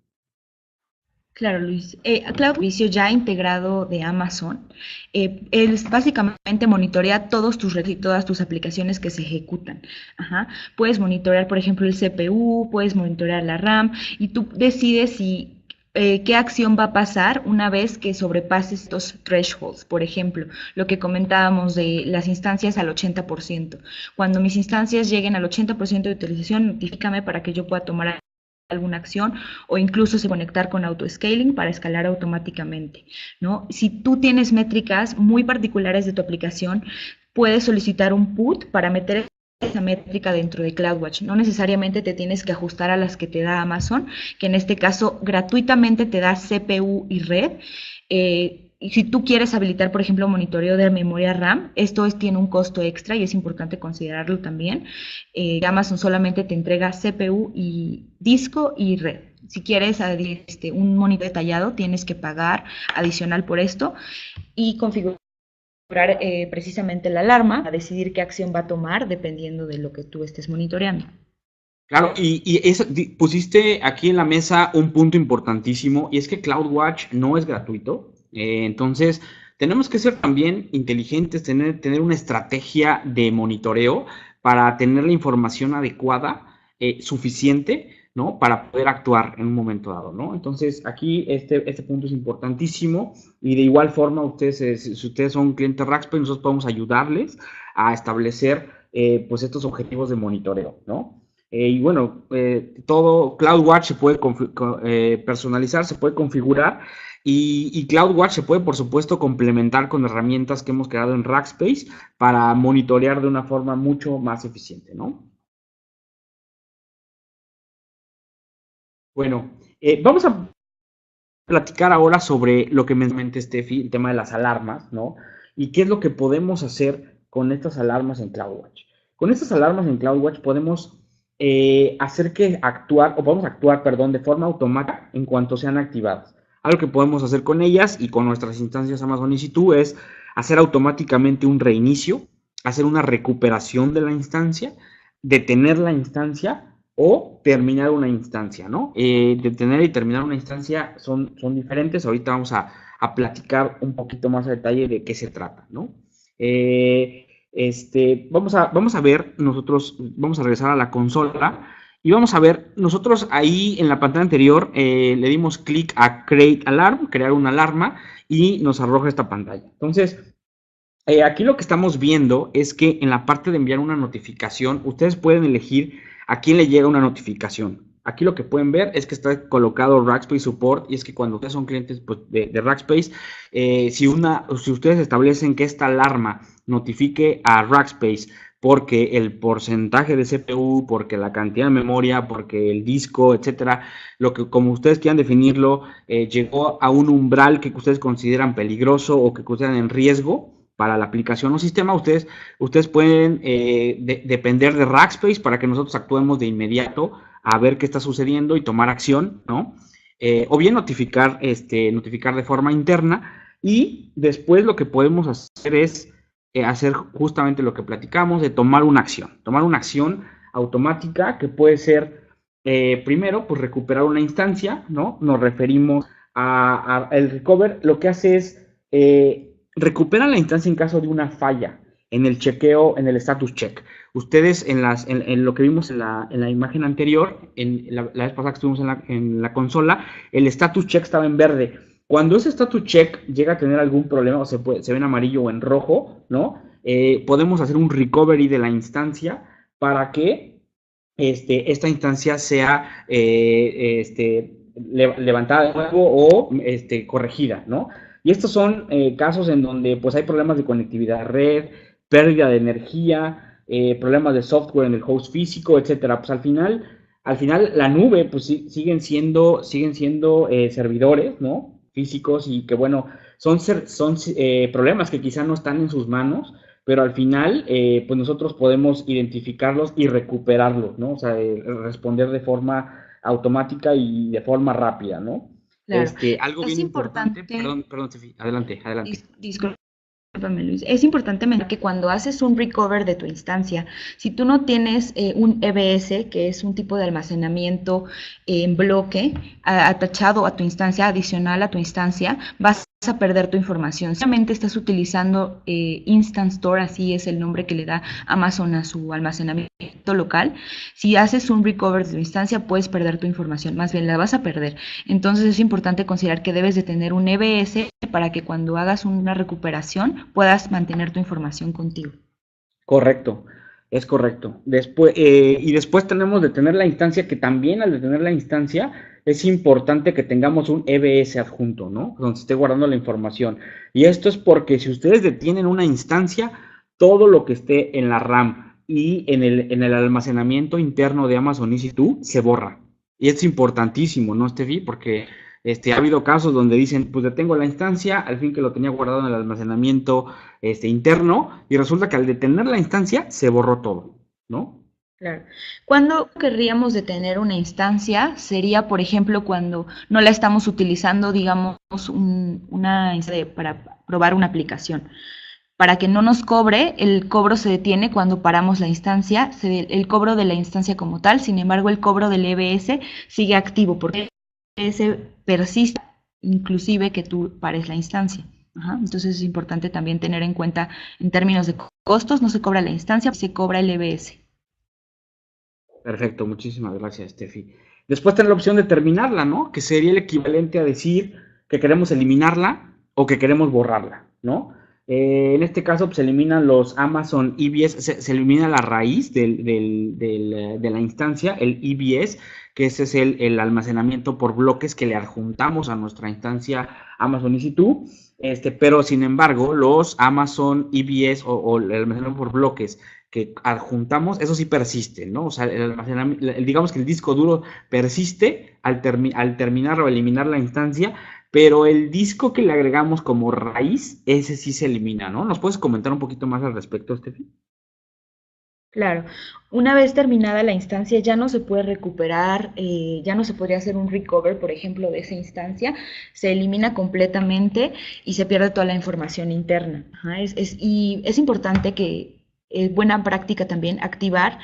[SPEAKER 3] Claro, Luis. Cloud Servicio ya integrado de Amazon, él básicamente monitorea todos tus redes y todas tus aplicaciones que se ejecutan. Ajá. Puedes monitorear, por ejemplo, el CPU, puedes monitorear la RAM y tú decides si qué acción va a pasar una vez que sobrepases estos thresholds. Por ejemplo, lo que comentábamos de las instancias al 80%. Cuando mis instancias lleguen al 80% de utilización, notifícame para que yo pueda tomar alguna acción o incluso se conectar con autoscaling para escalar automáticamente, ¿no? Si tú tienes métricas muy particulares de tu aplicación, puedes solicitar un put para meter esa métrica dentro de CloudWatch. No necesariamente te tienes que ajustar a las que te da Amazon, que en este caso gratuitamente te da CPU y red. Y si tú quieres habilitar, por ejemplo, monitoreo de memoria RAM, tiene un costo extra y es importante considerarlo también. Amazon solamente te entrega CPU y disco y red. Si quieres un monitoreo detallado, tienes que pagar adicional por esto y configurar precisamente la alarma, a decidir qué acción va a tomar dependiendo de lo que tú estés monitoreando.
[SPEAKER 2] Claro, pusiste aquí en la mesa un punto importantísimo, y es que CloudWatch no es gratuito. Entonces, tenemos que ser también inteligentes, tener una estrategia de monitoreo para tener la información adecuada, suficiente, ¿no? Para poder actuar en un momento dado, ¿no? Entonces, aquí este punto es importantísimo, y de igual forma, si ustedes son clientes Rackspace, nosotros podemos ayudarles a establecer, pues, estos objetivos de monitoreo, ¿no? Y bueno, todo CloudWatch se puede personalizar, se puede configurar, y CloudWatch se puede, por supuesto, complementar con herramientas que hemos creado en Rackspace para monitorear de una forma mucho más eficiente, ¿no? Bueno, vamos a platicar ahora sobre lo que me mente Steffi, el tema de las alarmas, ¿no? Y qué es lo que podemos hacer con estas alarmas en CloudWatch. Con estas alarmas en CloudWatch podemos podemos actuar, perdón, de forma automática en cuanto sean activadas. Algo que podemos hacer con ellas y con nuestras instancias Amazon EC2 es hacer automáticamente un reinicio, hacer una recuperación de la instancia, detener la instancia o terminar una instancia, ¿no? Detener y terminar una instancia son diferentes. Ahorita vamos a platicar un poquito más a detalle de qué se trata, ¿no? Vamos a ver, nosotros vamos a regresar a la consola y vamos a ver, nosotros ahí en la pantalla anterior le dimos clic a Create Alarm, crear una alarma, y nos arroja esta pantalla. Entonces, aquí lo que estamos viendo es que en la parte de enviar una notificación, ustedes pueden elegir a quién le llega una notificación. Aquí lo que pueden ver es que está colocado Rackspace Support, y es que cuando ustedes son clientes, pues, de Rackspace, si ustedes establecen que esta alarma notifique a Rackspace porque el porcentaje de CPU, porque la cantidad de memoria, porque el disco, etcétera, como ustedes quieran definirlo, llegó a un umbral que ustedes consideran peligroso o que consideran en riesgo para la aplicación o sistema, ustedes pueden depender de Rackspace para que nosotros actuemos de inmediato a ver qué está sucediendo y tomar acción, ¿no? O bien notificar de forma interna, y después lo que podemos hacer es hacer justamente lo que platicamos, de tomar una acción automática que puede ser, primero, pues recuperar una instancia, ¿no? Nos referimos a el recover, lo que hace es recupera la instancia en caso de una falla en el chequeo, en el status check. Ustedes en lo que vimos en la imagen anterior, la vez pasada que estuvimos en la consola, el status check estaba en verde. Cuando ese status check llega a tener algún problema, o se ve en amarillo o en rojo, ¿no? Podemos hacer un recovery de la instancia para que esta instancia sea levantada de nuevo o corregida, ¿no? Y estos son casos en donde pues hay problemas de conectividad a red, pérdida de energía, problemas de software en el host físico, etcétera. Pues al final al final la nube, pues siguen siendo servidores, ¿no? Físicos y que bueno, son problemas que quizá no están en sus manos, pero al final, pues nosotros podemos identificarlos y recuperarlos, ¿no? O sea, responder de forma automática y de forma rápida, ¿no?
[SPEAKER 3] Claro.
[SPEAKER 2] Algo
[SPEAKER 3] Es
[SPEAKER 2] bien importante,
[SPEAKER 3] importante,
[SPEAKER 2] perdón, Tefi, adelante, adelante.
[SPEAKER 3] discúlpame, Luis. Es importante mencionar que cuando haces un recover de tu instancia, si tú no tienes un EBS, que es un tipo de almacenamiento en bloque, atachado a tu instancia, adicional a tu instancia, vas a perder tu información. Solamente estás utilizando Instant Store, así es el nombre que le da Amazon a su almacenamiento local. Si haces un recover de tu instancia, puedes perder tu información, más bien la vas a perder. Entonces es importante considerar que debes de tener un EBS para que cuando hagas una recuperación puedas mantener tu información contigo.
[SPEAKER 2] Correcto, es correcto. Y después tenemos de tener la instancia, que también al de tener la instancia es importante que tengamos un EBS adjunto, ¿no? Donde se esté guardando la información. Y esto es porque si ustedes detienen una instancia, todo lo que esté en la RAM y en el almacenamiento interno de Amazon EC2 se borra. Y es importantísimo, ¿no, Steffi? Porque ha habido casos donde dicen, pues detengo la instancia, al fin que lo tenía guardado en el almacenamiento interno, y resulta que al detener la instancia se borró todo, ¿no?
[SPEAKER 3] Claro. ¿Cuándo querríamos detener una instancia? Sería, por ejemplo, cuando no la estamos utilizando, digamos, una instancia para probar una aplicación. Para que no nos cobre, el cobro se detiene cuando paramos la instancia, el cobro de la instancia como tal, sin embargo, el cobro del EBS sigue activo porque el EBS persiste, inclusive que tú pares la instancia. Ajá. Entonces es importante también tener en cuenta, en términos de costos, no se cobra la instancia, se cobra el EBS.
[SPEAKER 2] Perfecto, muchísimas gracias, Steffi. Después tener la opción de terminarla, ¿no? Que sería el equivalente a decir que queremos eliminarla o que queremos borrarla, ¿no? En este caso, pues, se eliminan los Amazon EBS, se elimina la raíz de la instancia, el EBS, que ese es el almacenamiento por bloques que le adjuntamos a nuestra instancia Amazon EC2, pero sin embargo, los Amazon EBS o el almacenamiento por bloques que adjuntamos, eso sí persiste, ¿no? O sea, digamos que el disco duro persiste al terminar o eliminar la instancia, pero el disco que le agregamos como raíz, ese sí se elimina, ¿no? ¿Nos puedes comentar un poquito más al respecto, Steffi?
[SPEAKER 3] Claro, una vez terminada la instancia ya no se puede recuperar, ya no se podría hacer un recover, por ejemplo, de esa instancia, se elimina completamente y se pierde toda la información interna. Ajá, y es importante que, es buena práctica también, activar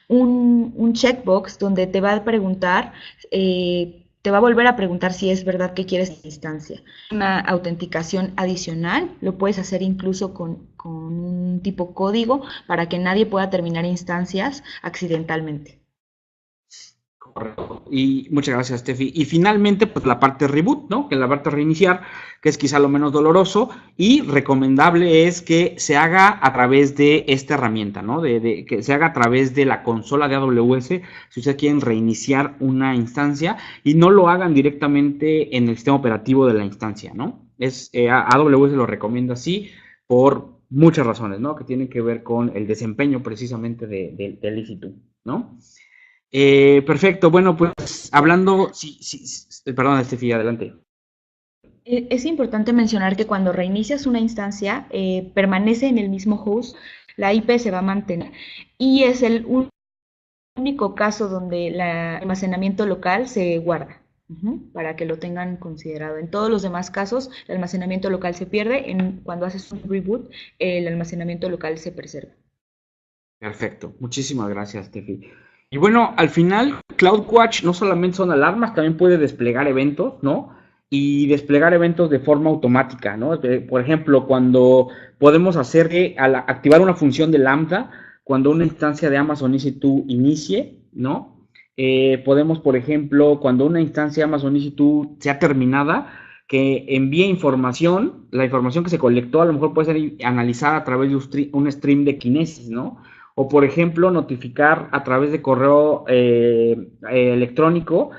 [SPEAKER 3] un checkbox donde te va a preguntar, te va a volver a preguntar si es verdad que quieres esta instancia. Una autenticación adicional, lo puedes hacer incluso con un tipo código para que nadie pueda terminar instancias accidentalmente.
[SPEAKER 2] Correcto. Y muchas gracias, Steffi. Y finalmente, pues la parte reboot, ¿no? Que es la parte reiniciar, que es quizá lo menos doloroso y recomendable es que se haga a través de esta herramienta, ¿no? Que se haga a través de la consola de AWS, si ustedes quieren reiniciar una instancia y no lo hagan directamente en el sistema operativo de la instancia, ¿no? AWS lo recomienda así por muchas razones, ¿no? Que tienen que ver con el desempeño precisamente del EC2, ¿no? Perfecto, bueno, pues hablando, perdón, Estefi, adelante.
[SPEAKER 3] Es importante mencionar que cuando reinicias una instancia, permanece en el mismo host, la IP se va a mantener y es el único caso donde el almacenamiento local se guarda, para que lo tengan considerado. En todos los demás casos, el almacenamiento local se pierde, cuando haces un reboot, el almacenamiento local se preserva.
[SPEAKER 2] Perfecto, muchísimas gracias, Steffi. Y bueno, al final, CloudWatch no solamente son alarmas, también puede desplegar eventos, ¿no? Y desplegar eventos de forma automática, ¿no? Por ejemplo, cuando podemos al activar una función de Lambda, cuando una instancia de Amazon EC2 inicie, ¿no? Podemos, por ejemplo, cuando una instancia de Amazon EC2 sea terminada, que envíe información, la información que se colectó a lo mejor puede ser analizada a través de un stream de Kinesis, ¿no? O, por ejemplo, notificar a través de correo electrónico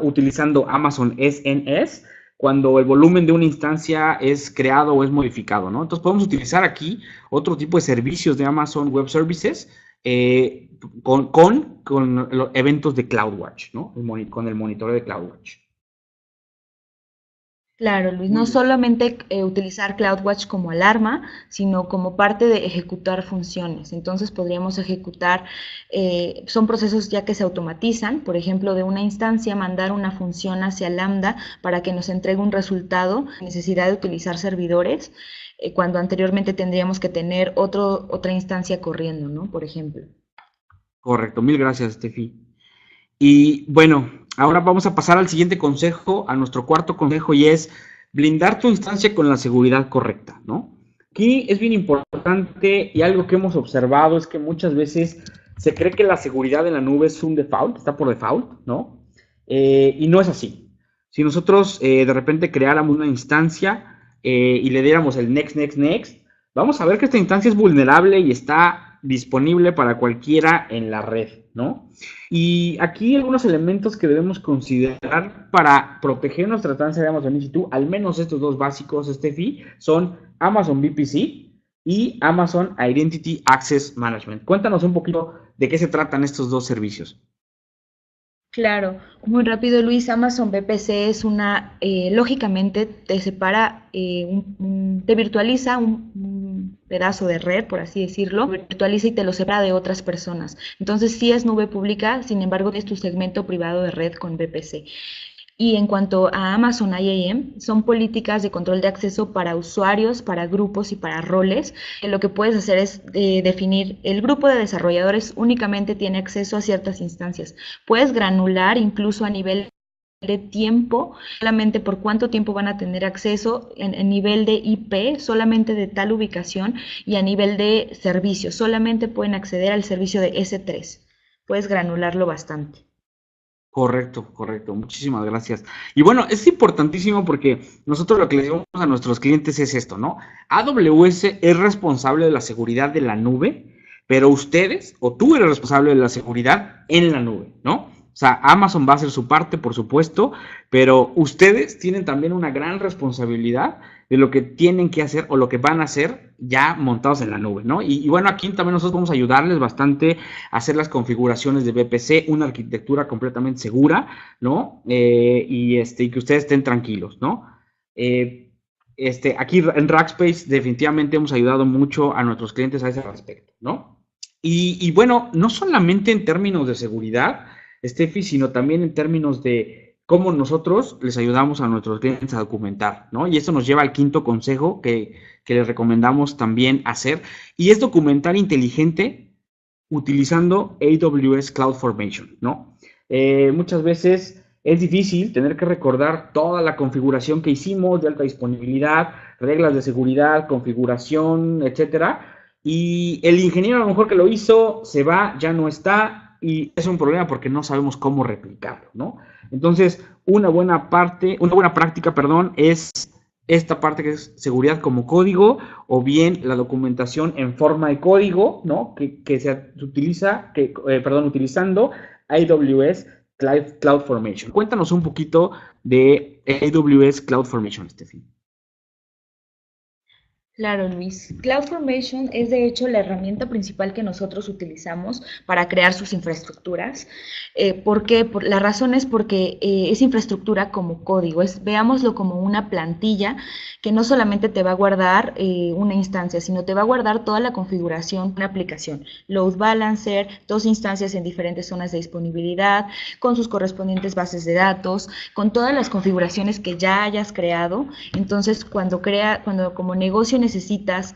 [SPEAKER 2] utilizando Amazon SNS cuando el volumen de una instancia es creado o es modificado, ¿no? Entonces podemos utilizar aquí otro tipo de servicios de Amazon Web Services con los eventos de CloudWatch, ¿no? Con el monitoreo de CloudWatch.
[SPEAKER 3] Claro, Luis,
[SPEAKER 2] Muy
[SPEAKER 3] no
[SPEAKER 2] bien.
[SPEAKER 3] solamente utilizar CloudWatch como alarma, sino como parte de ejecutar funciones. Entonces podríamos ejecutar, son procesos ya que se automatizan, por ejemplo, de una instancia mandar una función hacia Lambda para que nos entregue un resultado, sin necesidad de utilizar servidores, cuando anteriormente tendríamos que tener otra instancia corriendo, ¿no? Por ejemplo.
[SPEAKER 2] Correcto, mil gracias, Steffi. Y bueno, ahora vamos a pasar al siguiente consejo, a nuestro cuarto consejo, y es blindar tu instancia con la seguridad correcta, ¿no? Aquí es bien importante y algo que hemos observado es que muchas veces se cree que la seguridad en la nube es un default, está por default, ¿no? Y no es así. Si nosotros de repente creáramos una instancia y le diéramos el next, next, next, vamos a ver que esta instancia es vulnerable y está disponible para cualquiera en la red, ¿no? Y aquí hay algunos elementos que debemos considerar para proteger nuestra instancia de Amazon EC2, al menos estos dos básicos, Steffi, son Amazon VPC y Amazon Identity Access Management. Cuéntanos un poquito de qué se tratan estos dos servicios.
[SPEAKER 3] Claro, muy rápido Luis, Amazon VPC es lógicamente te separa, te virtualiza un pedazo de red, por así decirlo, virtualiza y te lo separa de otras personas. Entonces sí es nube pública, sin embargo es tu segmento privado de red con VPC. Y en cuanto a Amazon IAM, son políticas de control de acceso para usuarios, para grupos y para roles. Que lo que puedes hacer es definir el grupo de desarrolladores únicamente tiene acceso a ciertas instancias. Puedes granular incluso a nivel de tiempo, solamente por cuánto tiempo van a tener acceso en nivel de IP, solamente de tal ubicación, y a nivel de servicio, solamente pueden acceder al servicio de S3. Puedes granularlo bastante.
[SPEAKER 2] Correcto, correcto. Muchísimas gracias. Y bueno, es importantísimo porque nosotros lo que le decimos a nuestros clientes es esto, ¿no? AWS es responsable de la seguridad de la nube, pero ustedes o tú eres responsable de la seguridad en la nube, ¿no? O sea, Amazon va a hacer su parte, por supuesto, pero ustedes tienen también una gran responsabilidad de lo que tienen que hacer o lo que van a hacer ya montados en la nube, ¿no? Y bueno, aquí también nosotros vamos a ayudarles bastante a hacer las configuraciones de VPC, una arquitectura completamente segura, ¿no? Y que ustedes estén tranquilos, ¿no? Aquí en Rackspace definitivamente hemos ayudado mucho a nuestros clientes a ese respecto, ¿no? Y bueno, no solamente en términos de seguridad, Steffi, sino también en términos de cómo nosotros les ayudamos a nuestros clientes a documentar, ¿no? Y esto nos lleva al quinto consejo que les recomendamos también hacer, y es documentar inteligente utilizando AWS CloudFormation, ¿no? Muchas veces es difícil tener que recordar toda la configuración que hicimos de alta disponibilidad, reglas de seguridad, configuración, etcétera. Y el ingeniero a lo mejor que lo hizo se va, ya no está, y es un problema porque no sabemos cómo replicarlo, ¿no? Entonces, una buena práctica, perdón, es esta parte que es seguridad como código, o bien la documentación en forma de código, ¿no? Que se utiliza, utilizando AWS CloudFormation. Cuéntanos un poquito de AWS CloudFormation, Steffi.
[SPEAKER 3] Claro, Luis. CloudFormation es de hecho la herramienta principal que nosotros utilizamos para crear sus infraestructuras. ¿Por qué? La razón es porque es infraestructura como código. Veámoslo como una plantilla que no solamente te va a guardar una instancia, sino te va a guardar toda la configuración de una aplicación. Load balancer, dos instancias en diferentes zonas de disponibilidad, con sus correspondientes bases de datos, con todas las configuraciones que ya hayas creado. Entonces, cuando como negocio necesitas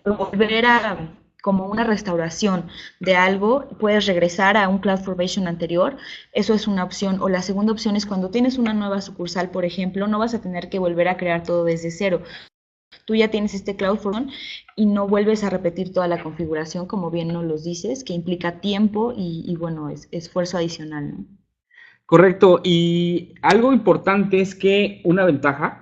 [SPEAKER 3] volver a como una restauración de algo, puedes regresar a un CloudFormation anterior, eso es una opción. O la segunda opción es cuando tienes una nueva sucursal, por ejemplo, no vas a tener que volver a crear todo desde cero. Tú ya tienes este CloudFormation y no vuelves a repetir toda la configuración, como bien nos lo dices, que implica tiempo y bueno, es esfuerzo adicional, ¿no?
[SPEAKER 2] Correcto, y algo importante es que una ventaja,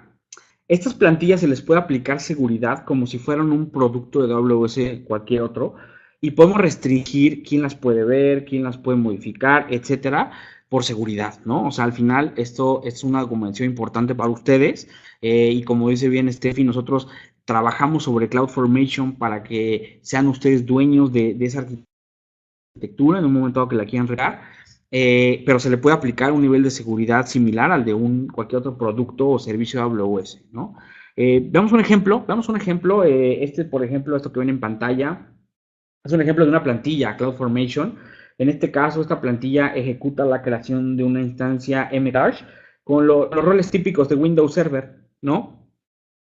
[SPEAKER 2] estas plantillas se les puede aplicar seguridad como si fueran un producto de AWS cualquier otro, y podemos restringir quién las puede ver, quién las puede modificar, etcétera, por seguridad, ¿no? O sea, al final esto es una documentación importante para ustedes, y como dice bien Steffi, nosotros trabajamos sobre CloudFormation para que sean ustedes dueños de esa arquitectura en un momento dado que la quieran regar, pero se le puede aplicar un nivel de seguridad similar al de cualquier otro producto o servicio de AWS, ¿no? Damos un ejemplo, por ejemplo, esto que ven en pantalla, es un ejemplo de una plantilla, CloudFormation. En este caso, esta plantilla ejecuta la creación de una instancia mDash con los roles típicos de Windows Server, ¿no?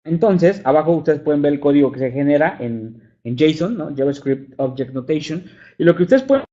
[SPEAKER 2] Entonces, abajo ustedes pueden ver el código que se genera en JSON, ¿no? JavaScript Object Notation. Y lo que ustedes pueden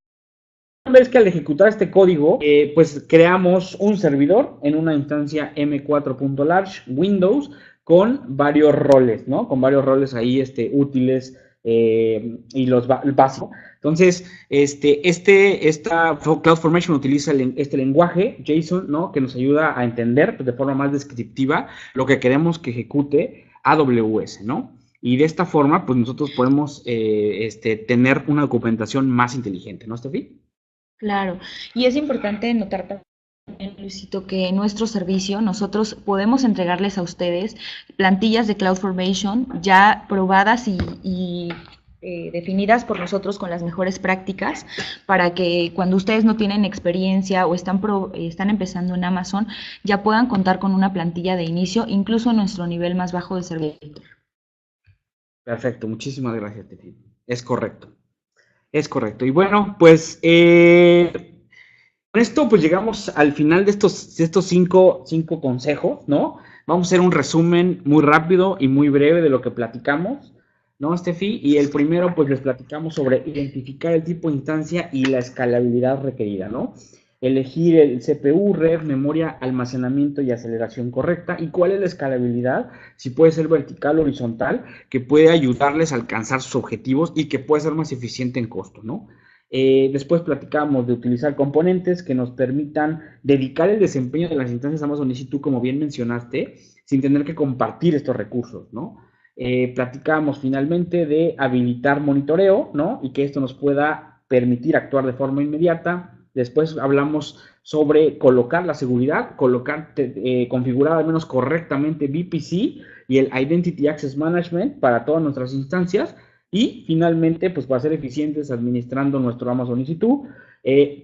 [SPEAKER 2] ver es que al ejecutar este código, pues creamos un servidor en una instancia m4.large Windows con varios roles, ¿no? Con varios roles ahí útiles y los básicos. Entonces, esta CloudFormation utiliza este lenguaje JSON, ¿no? Que nos ayuda a entender pues, de forma más descriptiva lo que queremos que ejecute AWS, ¿no? Y de esta forma, pues nosotros podemos tener una documentación más inteligente, ¿no, Steffi?
[SPEAKER 3] Claro, y es importante notar también, Luisito, que en nuestro servicio nosotros podemos entregarles a ustedes plantillas de CloudFormation ya probadas y definidas por nosotros con las mejores prácticas para que cuando ustedes no tienen experiencia o están empezando en Amazon ya puedan contar con una plantilla de inicio, incluso en nuestro nivel más bajo de servicio.
[SPEAKER 2] Perfecto, muchísimas gracias, Steffi. Es correcto. Es correcto. Y bueno, pues con esto pues llegamos al final de estos cinco consejos, ¿no? Vamos a hacer un resumen muy rápido y muy breve de lo que platicamos, ¿no, Steffi? Y el primero pues les platicamos sobre identificar el tipo de instancia y la escalabilidad requerida, ¿no? Elegir el CPU, red, memoria, almacenamiento y aceleración correcta. ¿Y cuál es la escalabilidad? Si puede ser vertical o horizontal, que puede ayudarles a alcanzar sus objetivos y que puede ser más eficiente en costo, ¿no? Después platicamos de utilizar componentes que nos permitan dedicar el desempeño de las instancias Amazon EC2, como bien mencionaste, sin tener que compartir estos recursos, ¿no? Platicamos finalmente de habilitar monitoreo, ¿no? Y que esto nos pueda permitir actuar de forma inmediata. Después hablamos sobre colocar la seguridad, configurar al menos correctamente VPC y el Identity Access Management para todas nuestras instancias. Y finalmente, pues para ser eficientes administrando nuestro Amazon EC2,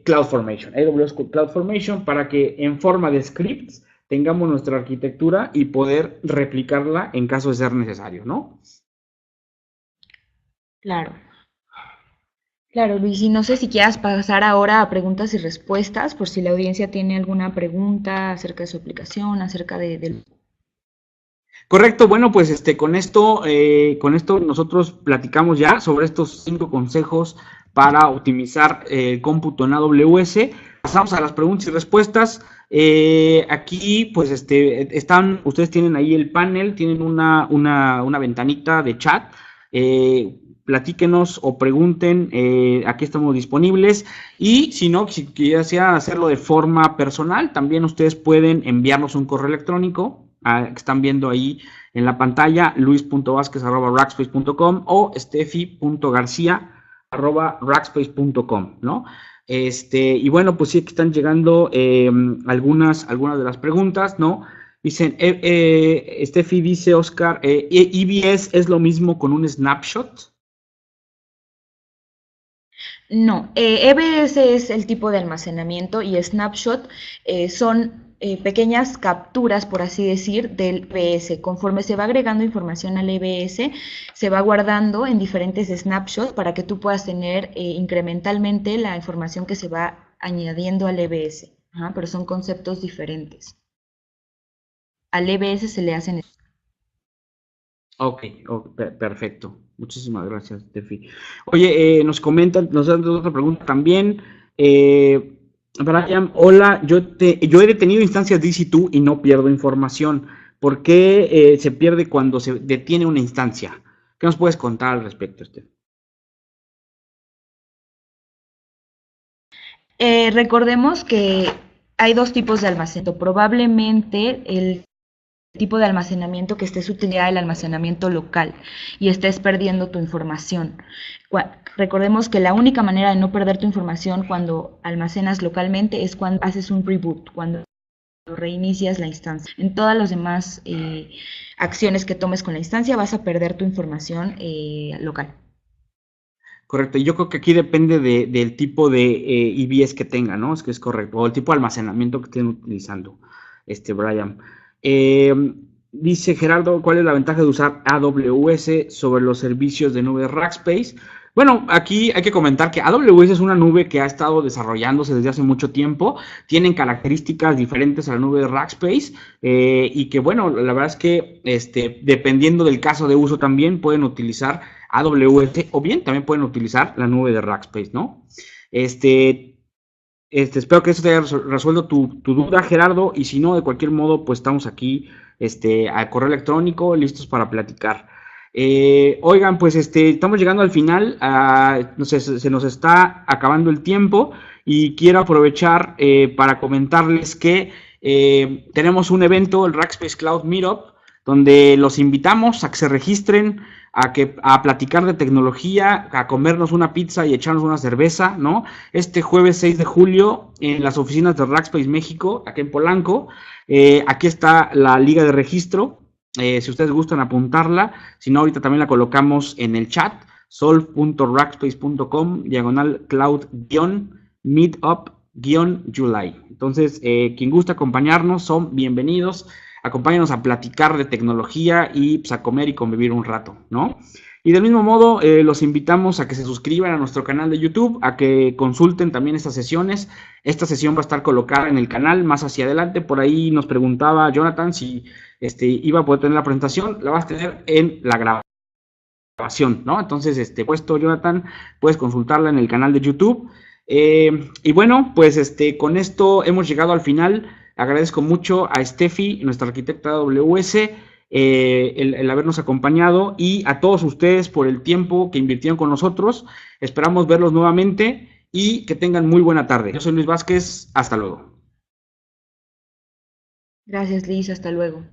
[SPEAKER 2] CloudFormation, AWS CloudFormation, para que en forma de scripts tengamos nuestra arquitectura y poder replicarla en caso de ser necesario, ¿no?
[SPEAKER 3] Claro. Claro, Luis, y no sé si quieras pasar ahora a preguntas y respuestas, por si la audiencia tiene alguna pregunta acerca de su aplicación, acerca del...
[SPEAKER 2] Correcto, bueno, pues con esto nosotros platicamos ya sobre estos 5 consejos para optimizar el cómputo en AWS. Pasamos a las preguntas y respuestas. Aquí, pues, ustedes tienen ahí el panel, tienen una ventanita de chat. Platíquenos o pregunten, aquí estamos disponibles. Y si no, si quisieran hacerlo de forma personal, también ustedes pueden enviarnos un correo electrónico que están viendo ahí en la pantalla, luis.vasquez@rackspace.com o steffi.garcia@rackspace.com, ¿no? Y bueno, pues sí que están llegando algunas de las preguntas, ¿no? Dicen, Steffi dice, Oscar, ¿EBS es lo mismo con un snapshot?
[SPEAKER 3] No, EBS es el tipo de almacenamiento y snapshot son pequeñas capturas, por así decir, del EBS. Conforme se va agregando información al EBS, se va guardando en diferentes snapshots para que tú puedas tener incrementalmente la información que se va añadiendo al EBS. Ajá, pero son conceptos diferentes. Al EBS se le hacen...
[SPEAKER 2] Ok, perfecto. Muchísimas gracias, Steffi. Oye, nos dan otra pregunta también. Brian, hola, yo he detenido instancias de EC2 y no pierdo información. ¿Por qué se pierde cuando se detiene una instancia? ¿Qué nos puedes contar al respecto, Steffi?
[SPEAKER 3] Recordemos que hay dos tipos de almacenamiento. Probablemente el tipo de almacenamiento que estés utilizando el almacenamiento local y estés perdiendo tu información. Recordemos que la única manera de no perder tu información cuando almacenas localmente es cuando haces un reboot, cuando reinicias la instancia. En todas las demás acciones que tomes con la instancia vas a perder tu información local.
[SPEAKER 2] Correcto, y yo creo que aquí depende del tipo de EBS que tenga, ¿no? Es que es correcto, o el tipo de almacenamiento que estén utilizando, Brian. Dice Gerardo, ¿cuál es la ventaja de usar AWS sobre los servicios de nube de Rackspace? Bueno, aquí hay que comentar que AWS es una nube que ha estado desarrollándose desde hace mucho tiempo, tienen características diferentes a la nube de Rackspace y que, bueno, la verdad es que dependiendo del caso de uso también pueden utilizar AWS o bien también pueden utilizar la nube de Rackspace, ¿no? Espero que eso te haya resuelto tu duda, Gerardo, y si no, de cualquier modo, pues estamos aquí a correo electrónico, listos para platicar. Oigan, pues estamos llegando al final, no sé, se nos está acabando el tiempo y quiero aprovechar para comentarles que tenemos un evento, el Rackspace Cloud Meetup, donde los invitamos a que se registren, a platicar de tecnología, a comernos una pizza y echarnos una cerveza, ¿no? Este jueves 6 de julio en las oficinas de Rackspace México, aquí en Polanco. Aquí está la liga de registro, si ustedes gustan apuntarla, si no ahorita también la colocamos en el chat, sol.rackspace.com/cloud-meetup-July. Entonces, quien gusta acompañarnos, son bienvenidos. Acompáñanos a platicar de tecnología y pues, a comer y convivir un rato, ¿no? Y del mismo modo, los invitamos a que se suscriban a nuestro canal de YouTube, a que consulten también estas sesiones. Esta sesión va a estar colocada en el canal más hacia adelante. Por ahí nos preguntaba Jonathan si iba a poder tener la presentación. La vas a tener en la grabación, ¿no? Entonces, puesto Jonathan, puedes consultarla en el canal de YouTube. Y bueno, pues con esto hemos llegado al final. Agradezco mucho a Steffi, nuestra arquitecta de AWS, el habernos acompañado y a todos ustedes por el tiempo que invirtieron con nosotros. Esperamos verlos nuevamente y que tengan muy buena tarde. Yo soy Luis Vázquez, hasta luego.
[SPEAKER 3] Gracias, Liz, hasta luego.